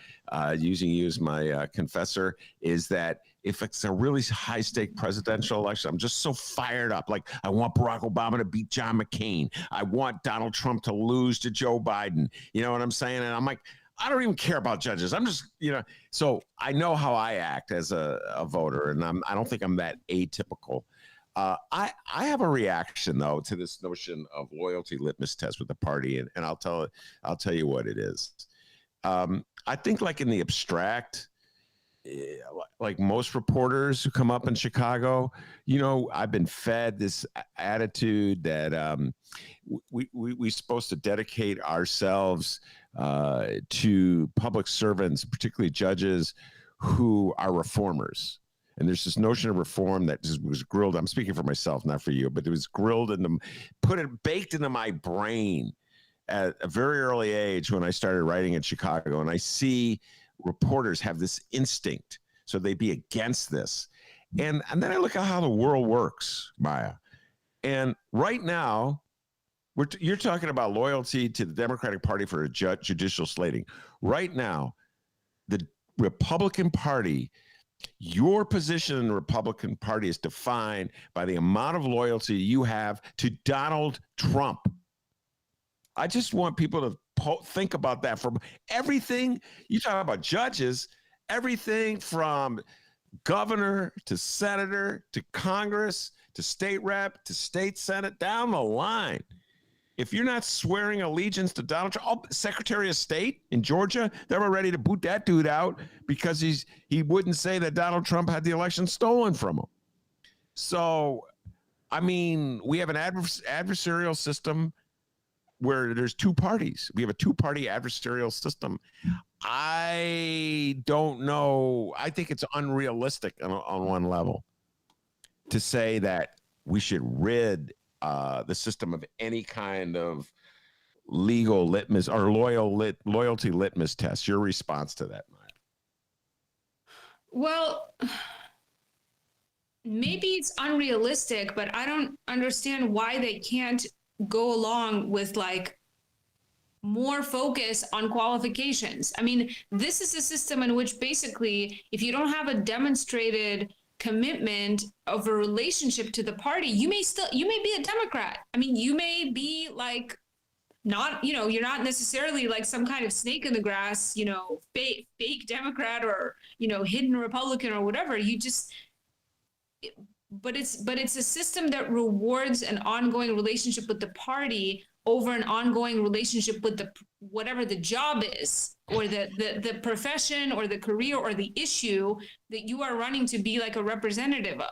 using you as my confessor, is that if it's a really high stake presidential election, I'm just so fired up. Like, I want Barack Obama to beat John McCain. I want Donald Trump to lose to Joe Biden. You know what I'm saying? And I'm like, I don't even care about judges. I'm just, so I know how I act as a voter, and I don't think I'm that atypical. I have a reaction though to this notion of loyalty litmus test with the party, and I'll tell you what it is. I think, like, in the abstract, like most reporters who come up in Chicago, I've been fed this attitude that we're supposed to dedicate ourselves to public servants, particularly judges, who are reformers. And there's this notion of reform that just was grilled. I'm speaking for myself, not for you, but it was grilled baked into my brain at a very early age when I started writing in Chicago. And I see reporters have this instinct, so they'd be against this. And then I look at how the world works, Maya. And right now, you're talking about loyalty to the Democratic Party for a judicial slating. Right now, the Republican Party, your position in the Republican Party is defined by the amount of loyalty you have to Donald Trump. I just want people to think about that. From everything, you talk about judges, everything from governor to senator to Congress to state rep to state senate, down the line. If you're not swearing allegiance to Donald Trump, Secretary of State in Georgia, they were ready to boot that dude out because he wouldn't say that Donald Trump had the election stolen from him. So, I mean, we have an adversarial system where there's two parties. We have a two-party adversarial system. I don't know. I think it's unrealistic on one level to say that we should rid the system of any kind of legal litmus or loyalty litmus test. Your response to that, Maya? Well, maybe it's unrealistic, but I don't understand why they can't go along with like more focus on qualifications. I mean, this is a system in which basically, if you don't have a demonstrated commitment of a relationship to the party, you may be a Democrat. I mean, you may be like not, you're not necessarily like some kind of snake in the grass, fake Democrat or, hidden Republican or whatever. But it's a system that rewards an ongoing relationship with the party over an ongoing relationship with whatever the job is, or the profession or the career or the issue that you are running to be like a representative of.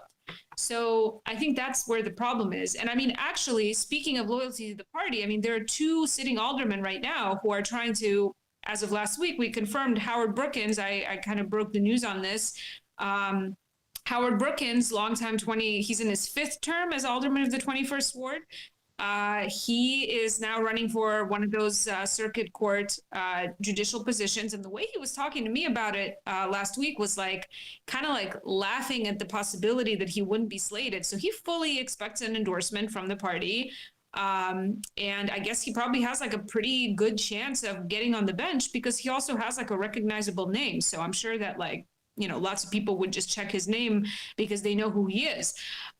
So I think that's where the problem is. And I mean, actually, speaking of loyalty to the party, I mean, there are two sitting aldermen right now who are trying to, as of last week, we confirmed Howard Brookins. I kind of broke the news on this. Howard Brookins, longtime he's in his 5th term as alderman of the 21st Ward. He is now running for one of those circuit court judicial positions. And the way he was talking to me about it last week was like kind of like laughing at the possibility that he wouldn't be slated. So he fully expects an endorsement from the party. And I guess he probably has like a pretty good chance of getting on the bench because he also has like a recognizable name. So I'm sure that lots of people would just check his name because they know who he is.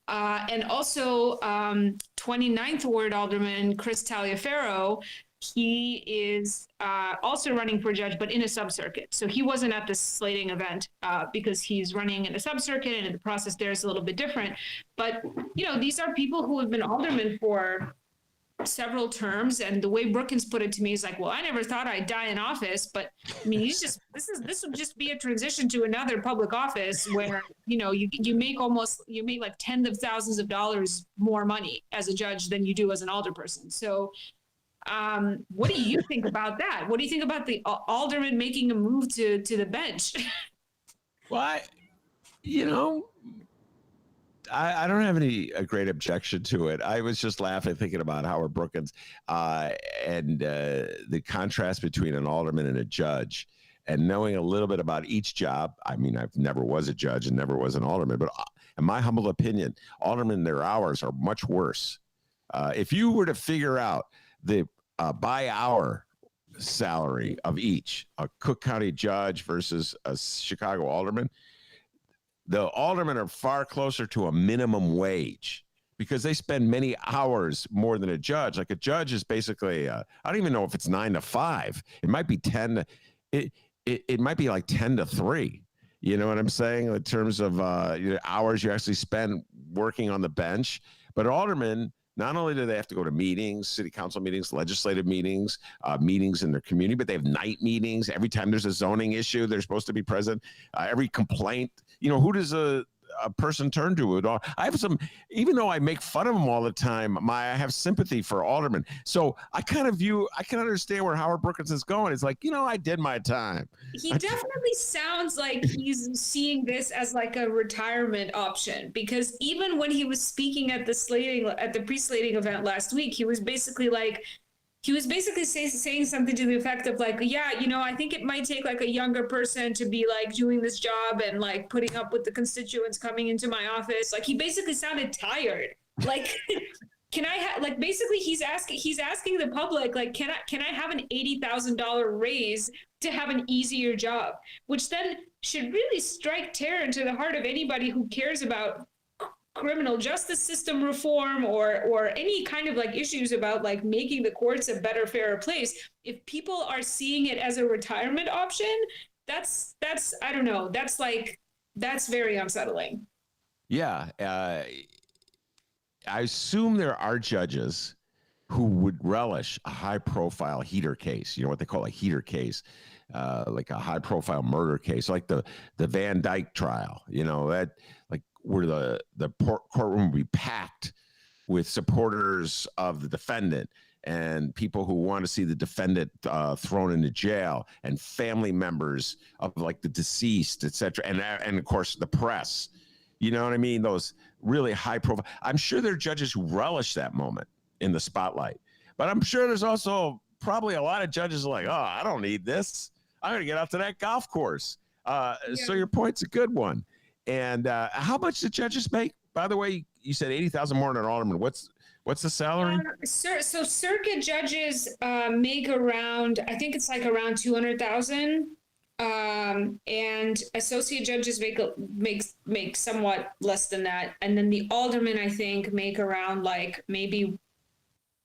And also 29th Ward Alderman Chris Taliaferro, he is also running for judge, but in a sub-circuit. So he wasn't at this slating event because he's running in a sub-circuit, and the process there is a little bit different. But, these are people who have been aldermen for several terms, and the way Brookins put it to me is like, well, I never thought I'd die in office, but I mean, this would just be a transition to another public office where you make like tens of thousands of dollars more money as a judge than you do as an alderperson. So What do you think about that? What do you think about the alderman making a move to the bench? Well, you know, I don't have a great objection to it. I was just laughing thinking about Howard Brookins and the contrast between an alderman and a judge, and knowing a little bit about each job. I mean, I've never was a judge and never was an alderman, but in my humble opinion, aldermen, their hours are much worse. If you were to figure out the by hour salary of each, a Cook County judge versus a Chicago alderman, the aldermen are far closer to a minimum wage because they spend many hours more than a judge. Like a judge is basically, I don't even know if it's 9 to 5. It might be 10 to, it might be like 10 to 3. You know what I'm saying? In terms of hours you actually spend working on the bench. But aldermen, not only do they have to go to meetings, city council meetings, legislative meetings, meetings in their community, but they have night meetings. Every time there's a zoning issue, they're supposed to be present. Every complaint, who does a person turn to it all? I have some, even though I make fun of them all the time, I have sympathy for aldermen. So I can understand where Howard Brookins is going. It's like, I did my time. He definitely sounds like he's seeing this as like a retirement option, because even when he was speaking at the pre-slating event last week, he was basically saying something to the effect of like, yeah, I think it might take like a younger person to be like doing this job and like putting up with the constituents coming into my office. Like he basically sounded tired. Like, can I like basically he's asking the public, like, can I have an $80,000 raise to have an easier job, which then should really strike terror into the heart of anybody who cares about criminal justice system reform or any kind of like issues about like making the courts a better, fairer place. If people are seeing it as a retirement option, that's I don't know, that's very unsettling. Yeah. I assume there are judges who would relish a high profile heater case, what they call a heater case, like a high profile murder case, like the Van Dyke trial, that like where the courtroom would be packed with supporters of the defendant and people who want to see the defendant thrown into jail, and family members of like the deceased, et cetera. And of course the press, you know what I mean? Those really high profile. I'm sure there are judges who relish that moment in the spotlight, but I'm sure there's also probably a lot of judges like, oh, I don't need this. I'm going to get out to that golf course. So your point's a good one. And how much do judges make? By the way, you said 80,000 more than an alderman. What's the salary? So circuit judges make around, I think it's like around 200,000. And associate judges make somewhat less than that. And then the aldermen, I think, make around like maybe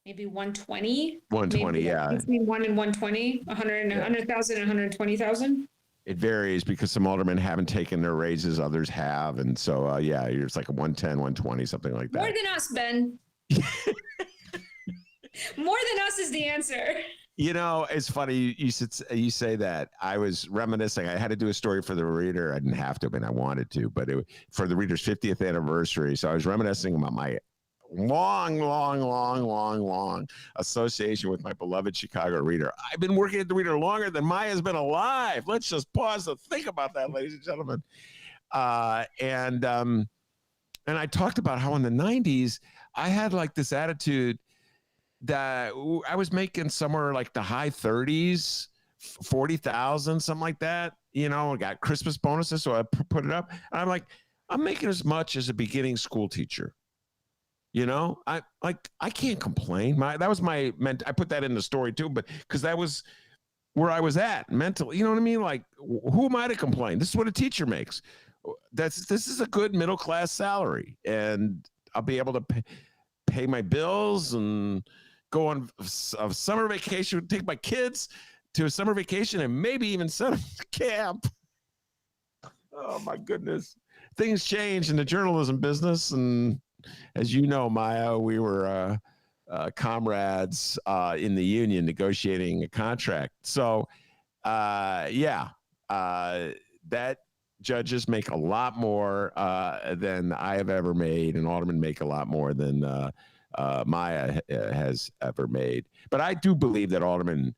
120. 120, maybe yeah. Between 1 and 120, 100,000 and 120,000. It varies because some aldermen haven't taken their raises, others have. And so, it's like a 110, 120, something like that. More than us, Ben. More than us is the answer. It's funny you say that. I was reminiscing. I had to do a story for the Reader. I didn't have to, but I wanted to. But for the Reader's 50th anniversary. So I was reminiscing about my long association with my beloved Chicago Reader. I've been working at the Reader longer than Maya's been alive. Let's just pause to think about that, ladies and gentlemen. And I talked about how in the 90s I had like this attitude that I was making somewhere like the high 30s, 40,000, something like that. I got Christmas bonuses, so I put it up. And I'm like, I'm making as much as a beginning school teacher. I can't complain. I put that in the story too, but because that was where I was at mentally. You know what I mean? Like, who am I to complain? This is what a teacher makes. This is a good middle class salary, and I'll be able to pay my bills and go on a summer vacation, take my kids to a summer vacation, and maybe even send them to camp. Oh my goodness. Things change in the journalism business. And as you know, Maya, we were comrades in the union negotiating a contract. So that judges make a lot more than I have ever made, and aldermen make a lot more than Maya has ever made. But I do believe that aldermen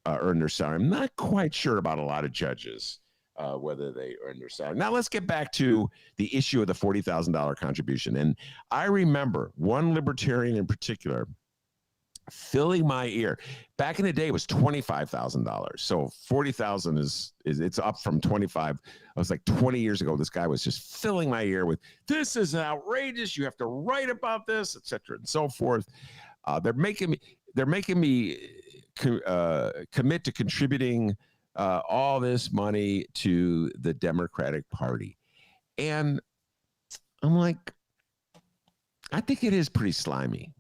earn their salary. I'm not quite sure about a lot of judges, whether they earn their salary. Now, let's get back to the issue of the $40,000 contribution. And I remember one libertarian in particular filling my ear. Back in the day, it was $25,000. So 40,000 is it's up from 25. I was like 20 years ago. This guy was just filling my ear with, "This is outrageous. You have to write about this," et cetera, and so forth. They're making me commit to contributing all this money to the Democratic Party, and I'm like, I think it is pretty slimy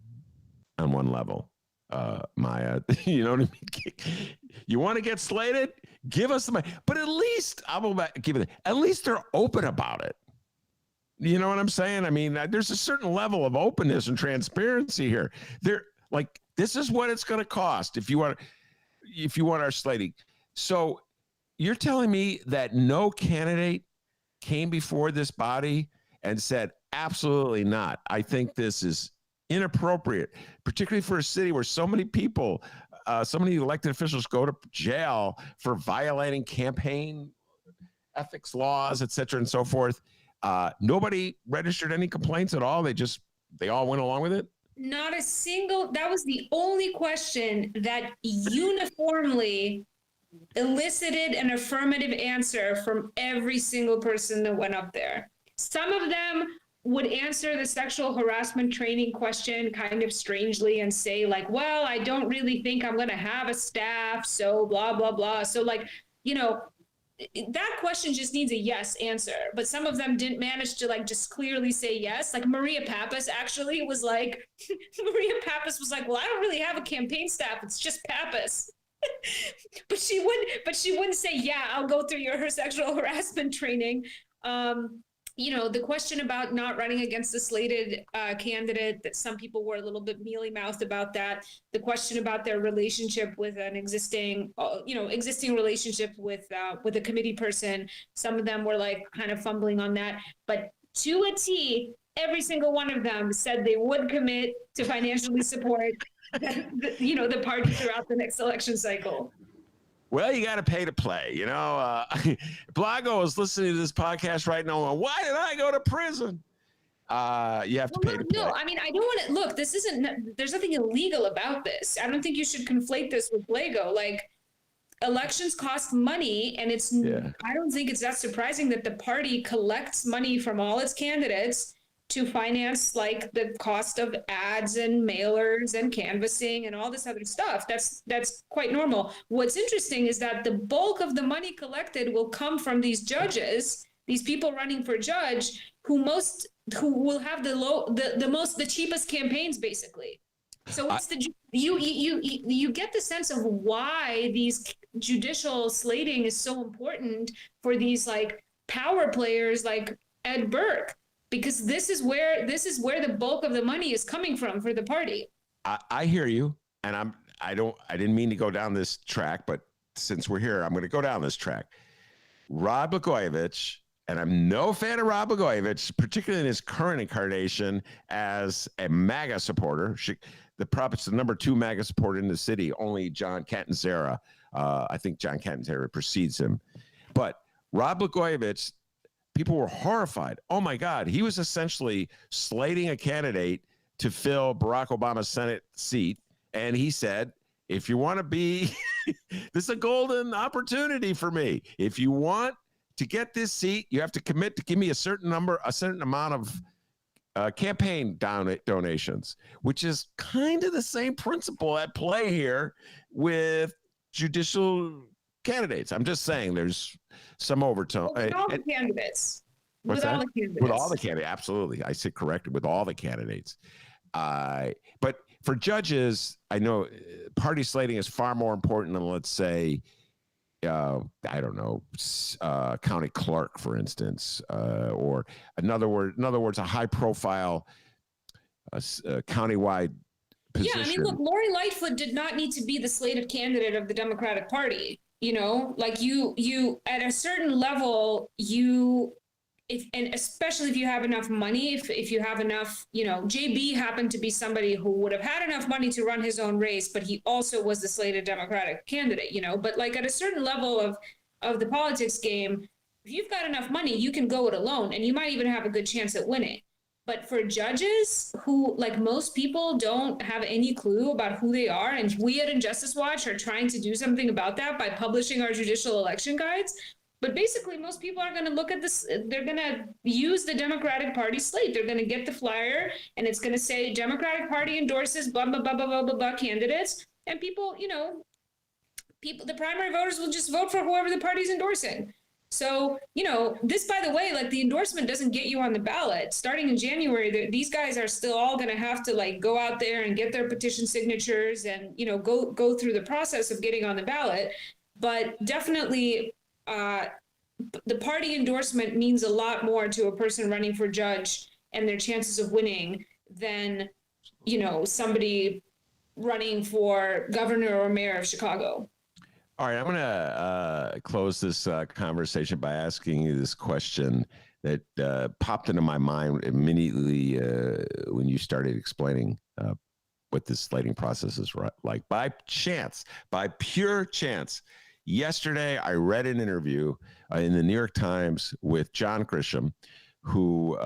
on one level. Maya, you know what I mean? You want to get slated? Give us the money. But at least at least they're open about it. You know what I'm saying? I mean, there's a certain level of openness and transparency here. They're like, this is what it's going to cost if you want our slating. So you're telling me that no candidate came before this body and said, absolutely not. I think this is inappropriate, particularly for a city where so many people, so many elected officials go to jail for violating campaign ethics laws, et cetera, and so forth. Nobody registered any complaints at all. They all went along with it. Not a single. That was the only question that uniformly elicited an affirmative answer from every single person that went up there. Some of them would answer the sexual harassment training question kind of strangely and say like, well, I don't really think I'm going to have a staff, so blah, blah, blah. So like, you know, that question just needs a yes answer. But some of them didn't manage to like just clearly say yes. Like Maria Pappas actually was like, well, I don't really have a campaign staff. It's just Pappas. but she wouldn't say, yeah, I'll go through her sexual harassment training. You know, the question about not running against the slated candidate, that some people were a little bit mealy-mouthed about that. The question about their relationship with an existing relationship with a committee person. Some of them were like kind of fumbling on that. But to a T, every single one of them said they would commit to financially support the party throughout the next election cycle. Well, you got to pay to play. You know, Blago is listening to this podcast right now. Going, why did I go to prison? You have to pay to play. No, I mean, I don't want to look. There's nothing illegal about this. I don't think you should conflate this with Blago. Like, elections cost money, and I don't think it's that surprising that the party collects money from all its candidates to finance like the cost of ads and mailers and canvassing and all this other stuff. That's quite normal. What's interesting is that the bulk of the money collected will come from these judges, these people running for judge, who will have the cheapest campaigns, basically. So it's you get the sense of why these judicial slating is so important for these like power players like Ed Burke. Because this is where the bulk of the money is coming from for the party. I hear you, and I didn't mean to go down this track, but since we're here, I'm going to go down this track. Rod Blagojevich, and I'm no fan of Rod Blagojevich, particularly in his current incarnation as a MAGA supporter. The number 2 MAGA supporter in the city. Only John Catanzara. I think John Catanzara precedes him, but Rod Blagojevich. People were horrified. Oh my God, he was essentially slating a candidate to fill Barack Obama's Senate seat. And he said, if you want to be, this is a golden opportunity for me. If you want to get this seat, you have to commit to give me a certain amount of campaign donations, which is kind of the same principle at play here with judicial candidates. I'm just saying there's some overtone. With all the candidates. With all the candidates, absolutely. I said correctly, with all the candidates. But for judges, I know party slating is far more important than, let's say, I don't know, county clerk, for instance, or in other words, a high-profile countywide position. Yeah, I mean, look, Lori Lightfoot did not need to be the slated candidate of the Democratic Party. You know, like you at a certain level, you and especially if you have enough money, if you have enough, JB happened to be somebody who would have had enough money to run his own race, but he also was the slated Democratic candidate, but like at a certain level of the politics game, if you've got enough money, you can go it alone and you might even have a good chance at winning. But for judges who, like most people, don't have any clue about who they are, and we at Injustice Watch are trying to do something about that by publishing our judicial election guides. But basically, most people are going to look at this. They're going to use the Democratic Party slate. They're going to get the flyer, and it's going to say Democratic Party endorses blah, blah, blah, blah, blah, blah, blah candidates. And people, the primary voters will just vote for whoever the party's endorsing. So, this, by the way, like the endorsement doesn't get you on the ballot. Starting in January, these guys are still all going to have to like go out there and get their petition signatures and, go through the process of getting on the ballot. But definitely, the party endorsement means a lot more to a person running for judge and their chances of winning than, somebody running for governor or mayor of Chicago. All right, I'm going to close this conversation by asking you this question that popped into my mind immediately when you started explaining what this slating process is like. By pure chance, yesterday I read an interview in the New York Times with John Grisham, who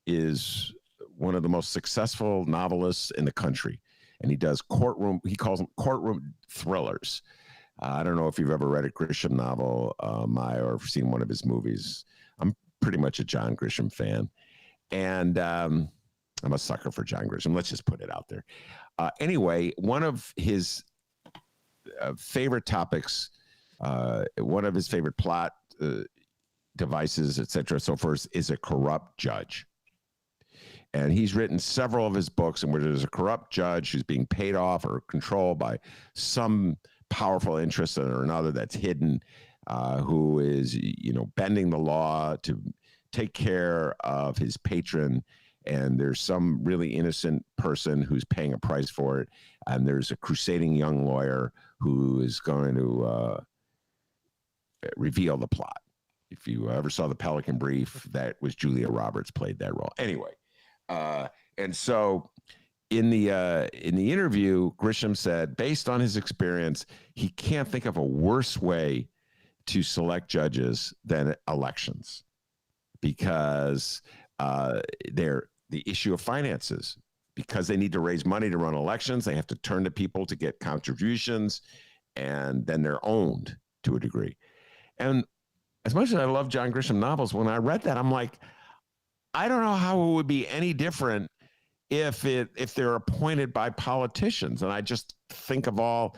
is one of the most successful novelists in the country. And he calls them courtroom thrillers. I don't know if you've ever read a Grisham novel, Maya, or seen one of his movies. I'm pretty much a John Grisham fan. And I'm a sucker for John Grisham. Let's just put it out there. Anyway, one of his favorite topics, one of his favorite plot devices, et cetera, so forth, is a corrupt judge. And he's written several of his books in which there's a corrupt judge who's being paid off or controlled by some powerful interest or another that's hidden, who is, bending the law to take care of his patron. And there's some really innocent person who's paying a price for it. And there's a crusading young lawyer who is going to reveal the plot. If you ever saw The Pelican Brief, that was Julia Roberts played that role. Anyway, and so in the interview, Grisham said, based on his experience, he can't think of a worse way to select judges than elections, because they're the issue of finances. Because they need to raise money to run elections, they have to turn to people to get contributions, and then they're owned to a degree. And as much as I love John Grisham novels, when I read that, I'm like, I don't know how it would be any different if they're appointed by politicians. And I just think of all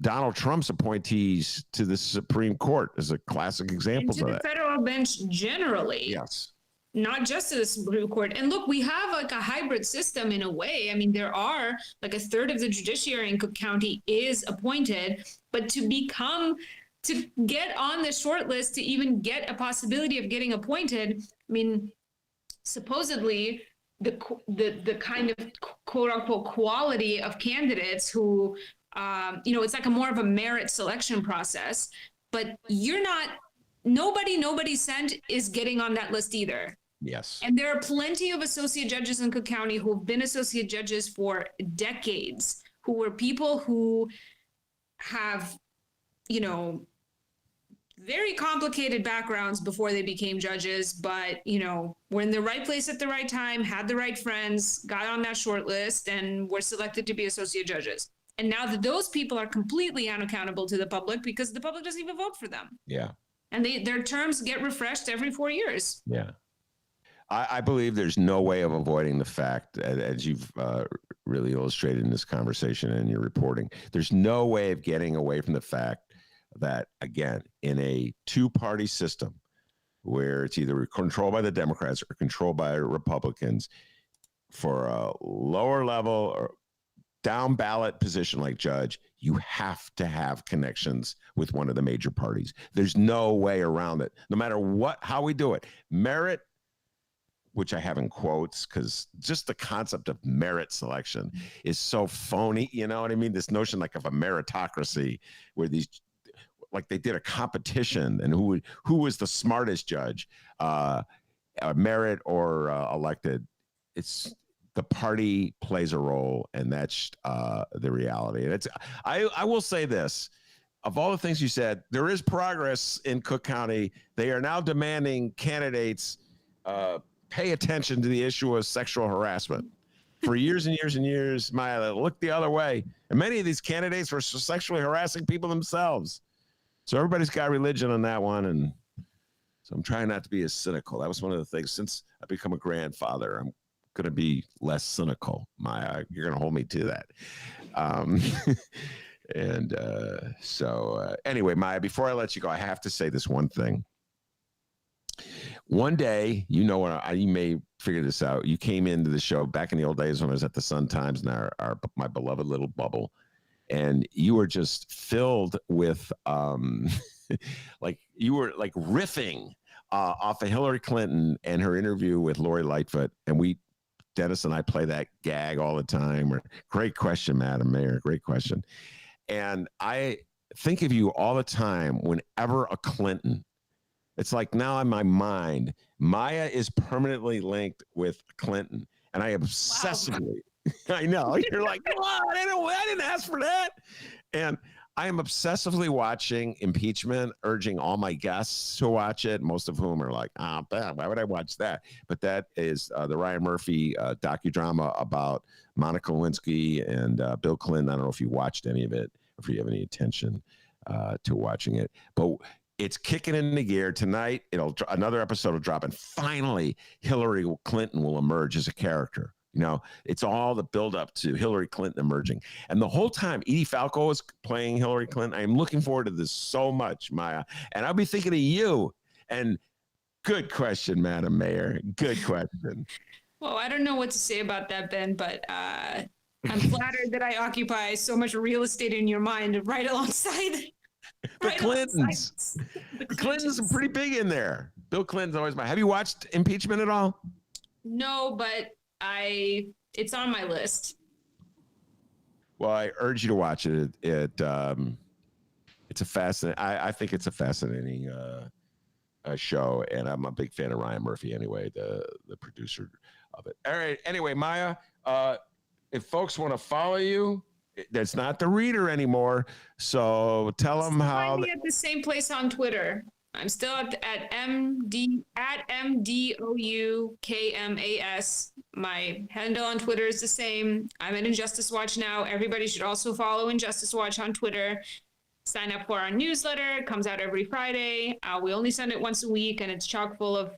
Donald Trump's appointees to the Supreme Court as a classic example of that. And to the federal bench generally. Yes. Not just to the Supreme Court. And look, we have like a hybrid system in a way. I mean, there are like a third of the judiciary in Cook County is appointed, but to get on the short list, to even get a possibility of getting appointed, I mean, supposedly the kind of quote unquote quality of candidates who, it's like a more of a merit selection process, but nobody sent is getting on that list either. Yes. And there are plenty of associate judges in Cook County who have been associate judges for decades, who were people who have, very complicated backgrounds before they became judges, but, were in the right place at the right time, had the right friends, got on that short list, and were selected to be associate judges. And now that those people are completely unaccountable to the public because the public doesn't even vote for them. Yeah. And their terms get refreshed every 4 years. Yeah. I believe there's no way of avoiding the fact, as you've really illustrated in this conversation and your reporting, there's no way of getting away from the fact that, again, in a two-party system where it's either controlled by the Democrats or controlled by Republicans, for a lower level or down ballot position like judge, you have to have connections with one of the major parties. There's no way around it. No matter how we do it, merit, which I have in quotes, because just the concept of merit selection is so phony. You know what I mean? This notion like of a meritocracy where like they did a competition and who was the smartest judge, merit or elected. It's the party plays a role, and that's the reality. And it's I will say this. Of all the things you said, there is progress in Cook County. They are now demanding candidates pay attention to the issue of sexual harassment. For years and years and years, Maya looked the other way. And many of these candidates were sexually harassing people themselves. So everybody's got religion on that one. And so I'm trying not to be as cynical. That was one of the things. Since I've become a grandfather, I'm going to be less cynical, Maya. You're going to hold me to that. Anyway, Maya, before I let you go, I have to say this one thing. One day, you may figure this out. You came into the show back in the old days when I was at the Sun Times and my beloved little bubble, and you were just filled with like you were like riffing off of Hillary Clinton and her interview with Lori Lightfoot, and Dennis and I play that gag all the time. Great question, Madam Mayor. Great question. And I think of you all the time whenever a Clinton. It's like now in my mind, Maya is permanently linked with Clinton. And I obsessively, wow. I know, you're like, what? I didn't ask for that. And I am obsessively watching impeachment, urging all my guests to watch it, most of whom are like, why would I watch that? But that is the Ryan Murphy docudrama about Monica Lewinsky and Bill Clinton. I don't know if you watched any of it, or if you have any attention to watching it. But it's kicking into gear tonight. Another episode will drop, and finally Hillary Clinton will emerge as a character. You know, it's all the buildup to Hillary Clinton emerging. And the whole time, Edie Falco is playing Hillary Clinton. I'm looking forward to this so much, Maya. And I'll be thinking of you. And good question, Madam Mayor. Good question. Well, I don't know what to say about that, Ben, but I'm flattered that I occupy so much real estate in your mind right alongside the Clintons. The Clintons are pretty big in there. Bill Clinton's always Have you watched impeachment at all? No, but it's on my list. Well, I urge you to watch it. It's a fascinating. I think it's a fascinating show, and I'm a big fan of Ryan Murphy anyway, the producer of it. All right. Anyway, Maya, if folks want to follow you, that's not the reader anymore. So tell them how. Find me at the same place on Twitter. I'm still at MDOUKMAS. My handle on Twitter is the same. I'm at Injustice Watch now. Everybody should also follow Injustice Watch on Twitter. Sign up for our newsletter. It comes out every Friday. We only send it once a week, and it's chock full of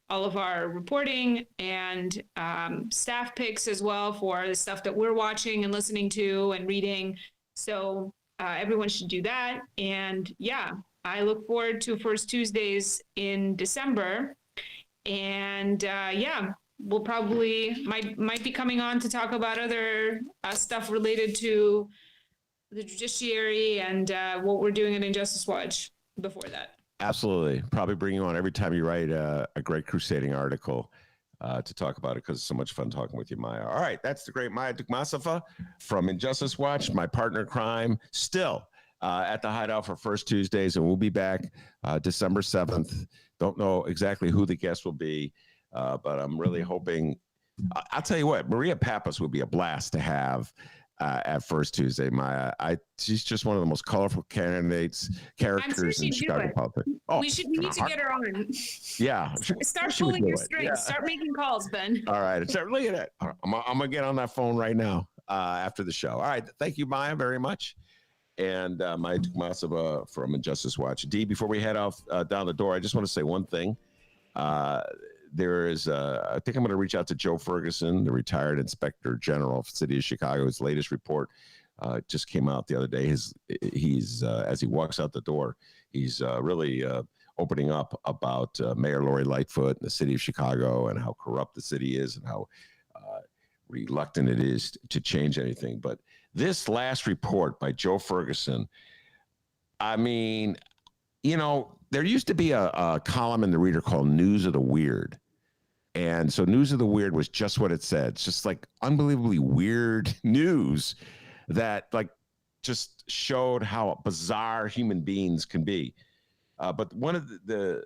all of our reporting and staff picks as well for the stuff that we're watching and listening to and reading. So everyone should do that. And yeah, I look forward to First Tuesdays in December. And we'll probably might be coming on to talk about other stuff related to the judiciary and what we're doing at Injustice Watch before that. Absolutely. Probably bring you on every time you write a great crusading article to talk about it, because it's so much fun talking with you, Maya. All right. That's the great Maya Dukmasova from Injustice Watch, my partner in crime, still at the Hideout for First Tuesdays. And we'll be back December 7th. Don't know exactly who the guest will be, but I'm really hoping. I'll tell you what, Maria Pappas would be a blast to have at First Tuesday, Maya. She's just one of the most colorful characters in Chicago politics. Oh, we need to get her on. Yeah. Start pulling your strings. Yeah. Start making calls, Ben. All right. Look at that. I'm going to get on that phone right now after the show. All right. Thank you, Maya, very much. And Maya Dukmasova from Injustice Watch. D, before we head off down the door, I just want to say one thing. There is, I think I'm going to reach out to Joe Ferguson, the retired Inspector General of the City of Chicago. His latest report just came out the other day. He's as he walks out the door, he's really opening up about Mayor Lori Lightfoot and the City of Chicago and how corrupt the city is and how reluctant it is to change anything. But this last report by Joe Ferguson, I mean, you know, there used to be a column in the Reader called News of the Weird. And so News of the Weird was just what it said. It's just like unbelievably weird news that like just showed how bizarre human beings can be. But one of the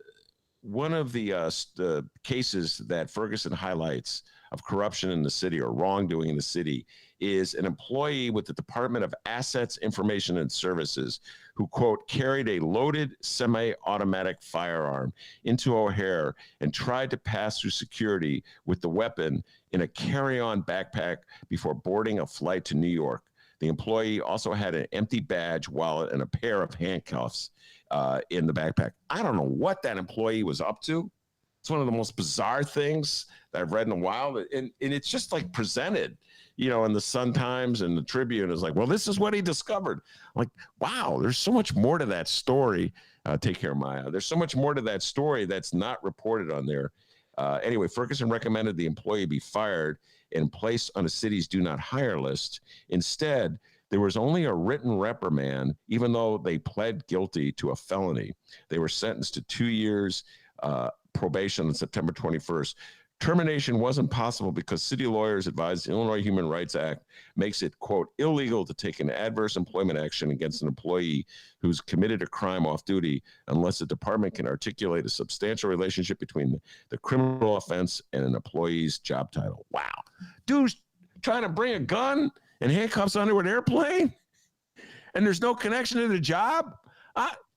cases that Ferguson highlights of corruption in the city or wrongdoing in the city is an employee with the Department of Assets, Information and Services who, quote, carried a loaded semi-automatic firearm into O'Hare and tried to pass through security with the weapon in a carry-on backpack before boarding a flight to New York. The employee also had an empty badge, wallet, and a pair of handcuffs in the backpack. I don't know what that employee was up to. It's one of the most bizarre things that I've read in a while. And it's just like presented, you know, in the Sun Times and the Tribune is like, well, this is what he discovered. I'm like, wow, there's so much more to that story. Take care, Maya. There's so much more to that story that's not reported on there. Anyway, Ferguson recommended the employee be fired and placed on the city's do not hire list. Instead, there was only a written reprimand, even though they pled guilty to a felony. They were sentenced to 2 years probation on September 21st. Termination wasn't possible because city lawyers advised the Illinois Human Rights Act makes it, quote, illegal to take an adverse employment action against an employee who's committed a crime off duty unless the department can articulate a substantial relationship between the criminal offense and an employee's job title. Wow. Dude's trying to bring a gun and handcuffs onto an airplane and there's no connection to the job?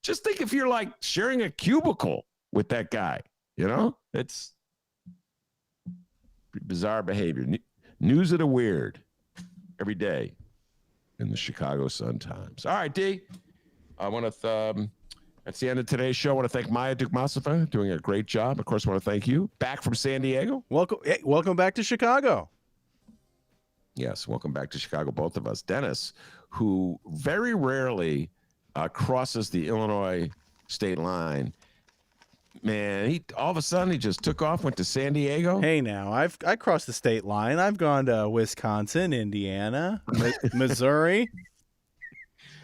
Just think if you're like sharing a cubicle with that guy, you know? It's bizarre behavior. News of the weird every day in the Chicago Sun-Times. All right, D. I want to, that's the end of today's show. I want to thank Maya Dukmasova, doing a great job. Of course, I want to thank you. Back from San Diego. Welcome back to Chicago. Yes, welcome back to Chicago, both of us. Dennis, who very rarely crosses the Illinois state line. Man, he all of a sudden he just took off, went to San Diego. Hey, now I crossed the state line. I've gone to Wisconsin, Indiana, Missouri.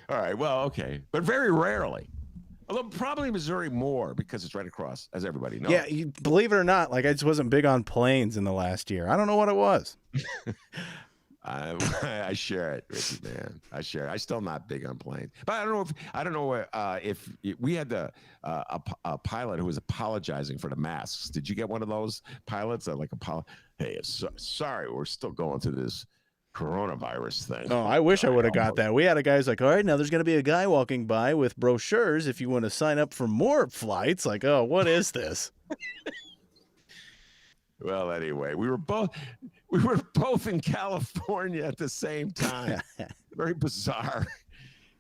All right, well, okay, but very rarely. Although probably Missouri more because it's right across, as everybody knows. Yeah, believe it or not, like I just wasn't big on planes in the last year. I don't know what it was. I share it, Ricky, man. I share it. I'm still not big on planes, but I don't know if we had a pilot who was apologizing for the masks. Did you get one of those pilots that hey, sorry, we're still going through this coronavirus thing. Oh, I wish I would have got that. We had a guy who's like, all right, now there's going to be a guy walking by with brochures if you want to sign up for more flights. Like, oh, what is this? Well, anyway, we were both in California at the same time. Very bizarre.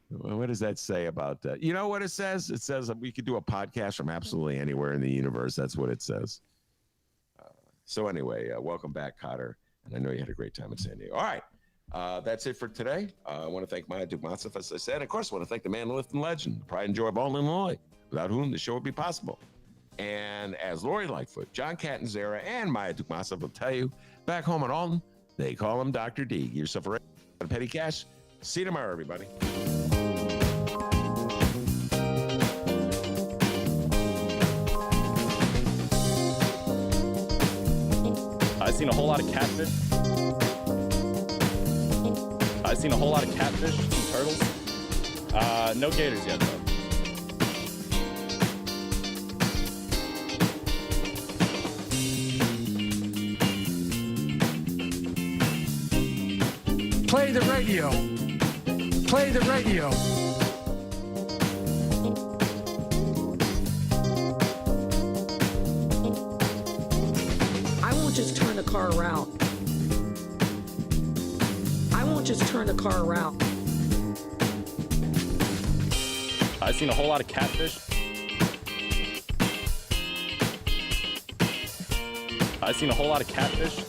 What does that say about that? You know what it says? It says we could do a podcast from absolutely anywhere in the universe. That's what it says. So anyway, welcome back, Cotter. And I know you had a great time in San Diego. All right. That's it for today. I want to thank Maya Dukmasova, as I said. Of course, I want to thank the man, the myth, and legend, the pride and joy of all Illinois, without whom the show would be possible. And as Lori Lightfoot, John Catanzara, and Maya Dukmasova will tell you, back home in Alton, they call him Dr. D. Get yourself a petty cash. See you tomorrow, everybody. I've seen a whole lot of catfish. I've seen a whole lot of catfish and turtles. No gators yet, though. Play the radio. Play the radio. I won't just turn the car around. I won't just turn the car around. I've seen a whole lot of catfish. I've seen a whole lot of catfish